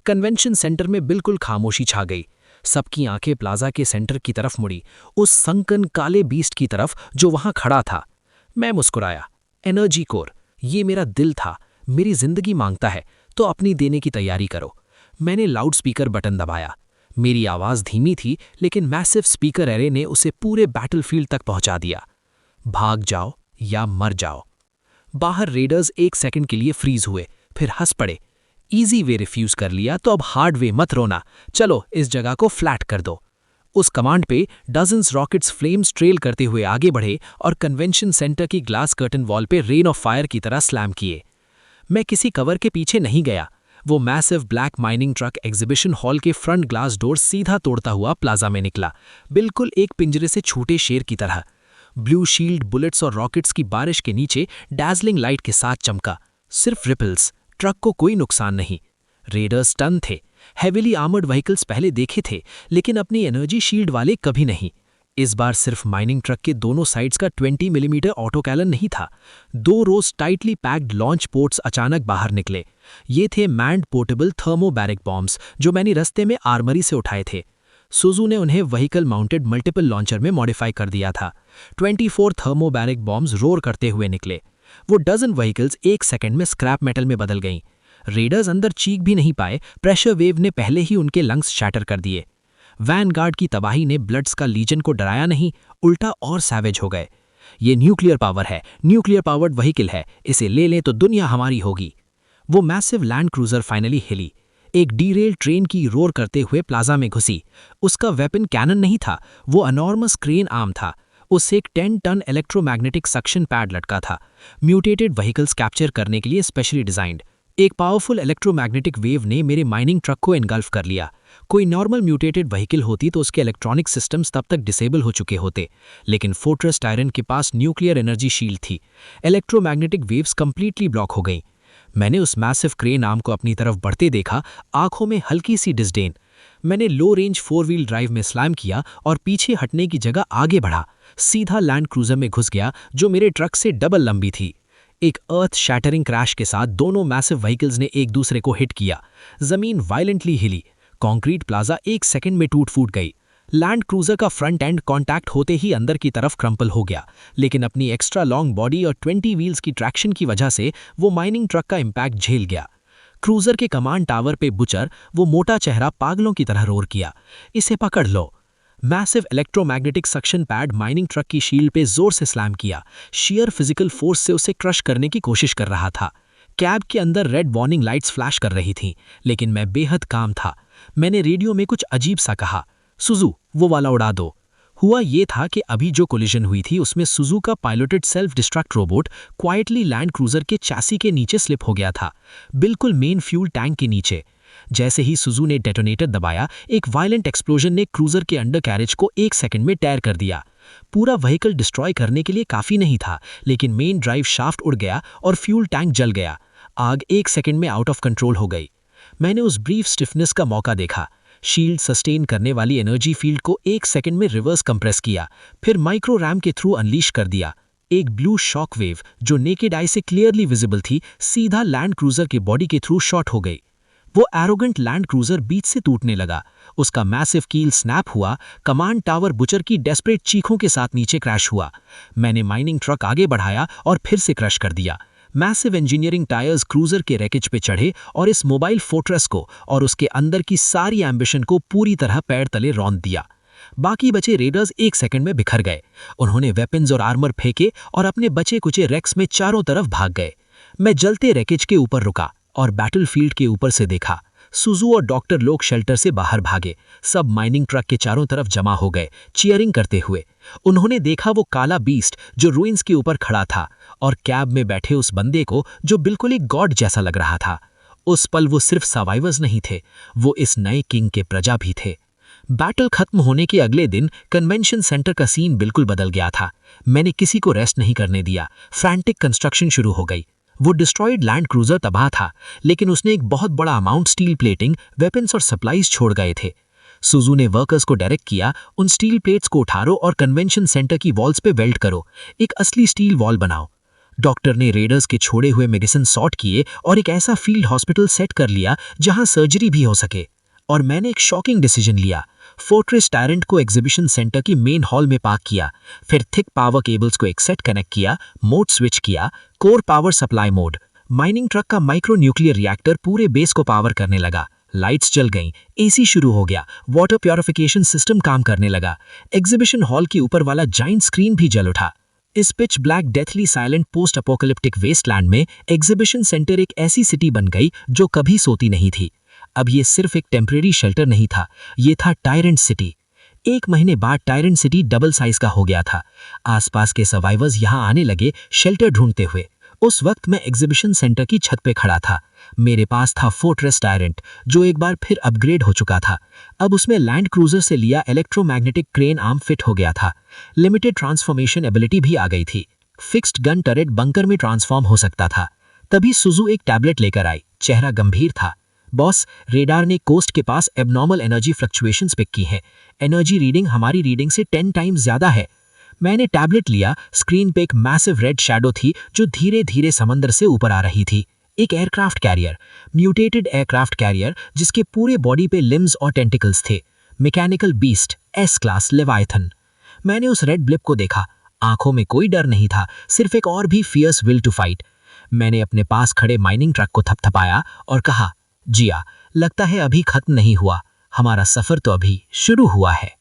कन्वेंशन सेंटर में बिल्कुल खामोशी छा गई। सबकी आंखें प्लाजा के सेंटर की तरफ मुड़ी, उस संकन काले बीस्ट की तरफ जो वहां खड़ा था। मैं मुस्कुराया। एनर्जी कोर, ये मेरा दिल था। मेरी जिंदगी मांगता है तो अपनी देने की तैयारी करो। मैंने लाउडस्पीकर बटन दबाया। मेरी आवाज़ धीमी थी, लेकिन मैसिव स्पीकर एरे ने उसे पूरे बैटलफील्ड तक पहुंचा दिया। भाग जाओ या मर जाओ। बाहर रेडर्स 1 सेकंड के लिए फ्रीज हुए, फिर हंस पड़े। इजी वे रिफ्यूज कर लिया तो अब हार्ड वे मत रोना, चलो इस जगह को फ्लैट कर दो। उस कमांड पे डजन्स रॉकेट्स फ्लेम्स ट्रेल करते हुए आगे बढ़े और कन्वेंशन सेंटर की ग्लास कर्टन वॉल पे रेन ऑफ फायर की तरह स्लैम किए। मैं किसी कवर के पीछे नहीं गया। वो massive black mining truck exhibition hall के फ्रंट ग्लास डोर सीधा तोड़ता हुआ प्लाजा में निकला, बिल्कुल एक पिंजरे से छूटे शेर की तरह। ब्लू शील्ड बुलेट्स और रॉकेट्स की बारिश के नीचे डैजलिंग लाइट के साथ चमका। सिर्फ रिपल्स, ट्रक को कोई नुकसान नहीं। रेडर्स टन थे। हेविली आर्मर्ड व्हीकल्स पहले देखे थे, लेकिन अपनी एनर्जी शील्ड वाले कभी नहीं। इस बार सिर्फ माइनिंग ट्रक के दोनों साइड्स का 20 मिलीमीटर ऑटो कैलन नहीं था। 2 रोज टाइटली पैक्ड लॉन्च पोर्ट्स अचानक बाहर निकले। ये थे मैन्ड पोर्टेबल थर्मोबैरिक बॉम्ब्स जो मैंने रस्ते में आर्मरी से उठाए थे। सुजू ने उन्हें व्हीकल माउंटेड मल्टीपल लॉन्चर में मॉडिफाई कर दिया था। 24 थर्मोबैरिक बॉम्ब्स रोर करते हुए निकले। वो डजन व्हीकल्स 1 सेकंड में स्क्रैप मेटल में बदल गईं। रेडर्स अंदर चीख भी नहीं पाए, प्रेशर वेव ने पहले ही उनके लंग्स शैटर कर दिए। वैनगार्ड की तबाही ने ब्लड्स का लीजन को डराया नहीं, उल्टा और सैवेज हो गए। ये न्यूक्लियर पावर है, न्यूक्लियर पावर्ड व्हीकल है, इसे ले लें तो दुनिया हमारी होगी। वो मैसिव लैंड क्रूजर फाइनली हिली। एक डीरेल ट्रेन की रोर करते हुए प्लाजा में घुसी। उसका वेपन कैनन नहीं था, वो अनॉर्मस क्रेन आर्म था। उससे एक 10 टन इलेक्ट्रोमैग्नेटिक सक्शन पैड लटका था, म्यूटेटेड व्हीकल्स कैप्चर करने के लिए स्पेशली डिजाइंड। एक पावरफुल इलेक्ट्रोमैग्नेटिक वेव ने मेरे माइनिंग ट्रक को एनगल्फ कर लिया। कोई नॉर्मल म्यूटेटेड व्हीकल होती तो उसके इलेक्ट्रॉनिक सिस्टम्स तब तक डिसेबल हो चुके होते, लेकिन फोर्ट्रेस टायरन के पास न्यूक्लियर एनर्जी शील्ड थी। इलेक्ट्रोमैग्नेटिक वेव्स कंप्लीटली ब्लॉक हो गईं। मैंने उस मैसिव क्रेन आर्म को अपनी तरफ बढ़ते देखा, आंखों में हल्की सी डिस्डेन। मैंने लो रेंज 4 व्हील ड्राइव में स्लैम किया और पीछे हटने की जगह आगे बढ़ा। सीधा लैंड क्रूजर में घुस गया जो मेरे ट्रक से डबल लंबी थी। एक अर्थ शैटरिंग क्रैश के साथ दोनों मैसिव व्हीकल्स ने एक दूसरे को हिट किया। जमीन वायलेंटली हिली। कंक्रीट प्लाजा 1 सेकंड में टूट फूट गई। लैंड क्रूजर का फ्रंट एंड कांटेक्ट होते ही अंदर की तरफ क्रम्पल हो गया, लेकिन अपनी एक्स्ट्रा लॉन्ग बॉडी और 20 व्हील्स की ट्रैक्शन की वजह से वो माइनिंग ट्रक का इम्पैक्ट झेल गया। क्रूजर के कमांड टावर पे बुचर, वो मोटा चेहरा पागलों की तरह रोर किया, इसे पकड़ लो। Massive electromagnetic suction pad mining truck की शील्ड पे जोर से स्लैम किया। शियर फिजिकल फोर्स से उसे क्रश करने की कोशिश कर रहा था। कैब के अंदर रेड वार्निंग लाइट्स फ्लैश कर रही थीं, लेकिन मैं बेहद काम था। मैंने रेडियो में कुछ अजीब सा कहा, सुजू वो वाला उड़ा दो। हुआ ये था कि अभी जो कोलिजन हुई थी उसमें सुजू का piloted self destruct robot quietly land cruiser के चैसी के नीचे स्लिप हो गया था, बिल्कुल मेन फ्यूल टैंक के नीचे। जैसे ही सुजू ने डेटोनेटर दबाया, एक वायलेंट एक्सप्लोजन ने क्रूजर के अंडर कैरेज को 1 सेकंड में टैर कर दिया। पूरा व्हीकल डिस्ट्रॉय करने के लिए काफी नहीं था, लेकिन मेन ड्राइव शाफ्ट उड़ गया और फ्यूल टैंक जल गया। आग 1 सेकंड में आउट ऑफ कंट्रोल हो गई। मैंने उस ब्रीफ स्टिफनेस का मौका देखा। शील्ड सस्टेन करने वाली एनर्जी फील्ड को 1 सेकंड में रिवर्स कंप्रेस किया, फिर माइक्रो रैम के थ्रू अनलीश कर दिया। एक ब्लू शॉक वेव जो नेकेड आई से क्लियरली विजिबल थी, सीधा लैंड क्रूजर के बॉडी के थ्रू शॉट हो गई। वो एरोगेंट लैंड क्रूजर बीच से टूटने लगा। उसका मैसिव कील स्नैप हुआ। कमांड टावर बुचर की डेस्परेट चीखों के साथ नीचे क्रैश हुआ। मैंने माइनिंग ट्रक आगे बढ़ाया और फिर से क्रश कर दिया। मैसिव इंजीनियरिंग टायर्स क्रूजर के रैकेज पे चढ़े और इस मोबाइल फोर्ट्रेस को और उसके अंदर की सारी एम्बिशन को पूरी तरह पैर तले रौंद दिया। बाकी बचे रेडर्स 1 सेकंड में बिखर गए। उन्होंने वेपन्स और आर्मर फेंके और अपने बचे कुचे रेक्स में चारों तरफ भाग गए। मैं जलते रैकेज के ऊपर रुका और बैटलफील्ड के ऊपर से देखा। सुजू और डॉक्टर लोग शेल्टर से बाहर भागे। सब माइनिंग ट्रक के चारों तरफ जमा हो गए, चीयरिंग करते हुए। उन्होंने देखा वो काला बीस्ट जो रूइंस के ऊपर खड़ा था और कैब में बैठे उस बंदे को जो बिल्कुल एक गॉड जैसा लग रहा था। उस पल वो सिर्फ सर्वाइवर्स नहीं थे, वो इस नए किंग के प्रजा भी थे। बैटल खत्म होने के अगले दिन कन्वेंशन सेंटर का सीन बिल्कुल बदल गया था। मैंने किसी को रेस्ट नहीं करने दिया। फ्रैंटिक कंस्ट्रक्शन शुरू हो गई। वो डिस्ट्रॉयड लैंड क्रूजर तबाह था, लेकिन उसने एक बहुत बड़ा अमाउंट स्टील प्लेटिंग, वेपन्स और सप्लाईज छोड़ गए थे। सुजू ने वर्कर्स को डायरेक्ट किया, उन स्टील प्लेट्स को उठारो और कन्वेंशन सेंटर की वॉल्स पे वेल्ड करो, एक असली स्टील वॉल बनाओ। डॉक्टर ने रेडर्स के छोड़े हुए मेडिसिन सॉर्ट किए और एक ऐसा फील्ड हॉस्पिटल सेट कर लिया जहां सर्जरी भी हो सके। और मैंने एक शॉकिंग डिसीजन लिया, फोर्ट्रेस टायरेंट को एग्जीबिशन सेंटर की मेन हॉल में पार्क किया, फिर थिक पावर केबल्स को एक सेट कनेक्ट किया, मोड स्विच किया, core power supply mode. Mining truck का माइक्रो न्यूक्लियर रिएक्टर पूरे बेस को पावर करने लगा, लाइट्स जल गईं, एसी शुरू हो गया, वाटर प्योरिफिकेशन सिस्टम काम करने लगा, एग्जीबिशन हॉल के ऊपर वाला जाइंट स्क्रीन भी जल उठा। इस pitch black deathly silent post apocalyptic wasteland में एग्जीबिशन सेंटर एक ऐसी सिटी बन गई जो कभी सोती नहीं थी। अब ये सिर्फ एक टेम्परेरी शेल्टर नहीं था, ये था टायरेंट सिटी। 1 महीने बाद टायरेंट सिटी डबल साइज का हो गया था। आसपास के सर्वाइवर्स यहां आने लगे शेल्टर ढूंढते हुए। उस वक्त मैं एग्जीबिशन सेंटर की छत पे खड़ा था। मेरे पास था फोर्ट्रेस टायरेंट, जो एक बार फिर अपग्रेड हो चुका था। अब उसमें लैंड क्रूजर से लिया इलेक्ट्रोमैग्नेटिक क्रेन आर्म फिट हो गया था। लिमिटेड ट्रांसफॉर्मेशन एबिलिटी भी आ गई थी। फिक्स्ड गन टरेट बंकर में ट्रांसफॉर्म हो सकता था। तभी सुजू एक टैबलेट लेकर आई, चेहरा गंभीर था। बॉस, रेडार ने कोस्ट के पास एबनॉर्मल एनर्जी फ्लक्चुएशंस पिक की हैं। एनर्जी रीडिंग हमारी रीडिंग से 10 टाइम्स ज्यादा है। मैंने टैबलेट लिया, स्क्रीन पे एक मैसिव रेड शैडो थी जो धीरे धीरे समंदर से ऊपर आ रही थी। एक aircraft carrier, mutated aircraft carrier जिसके पूरे बॉडी पे लिम्स और टेंटिकल्स थे। Mechanical beast, S class leviathan. मैंने उस रेड ब्लिप को देखा, आंखों में कोई डर नहीं था, सिर्फ एक और भी फियर्स विल टू फाइट। मैंने अपने पास खड़े माइनिंग ट्रक को थपथपाया और कहा, जिया, लगता है अभी खत्म नहीं हुआ, हमारा सफर तो अभी शुरू हुआ है।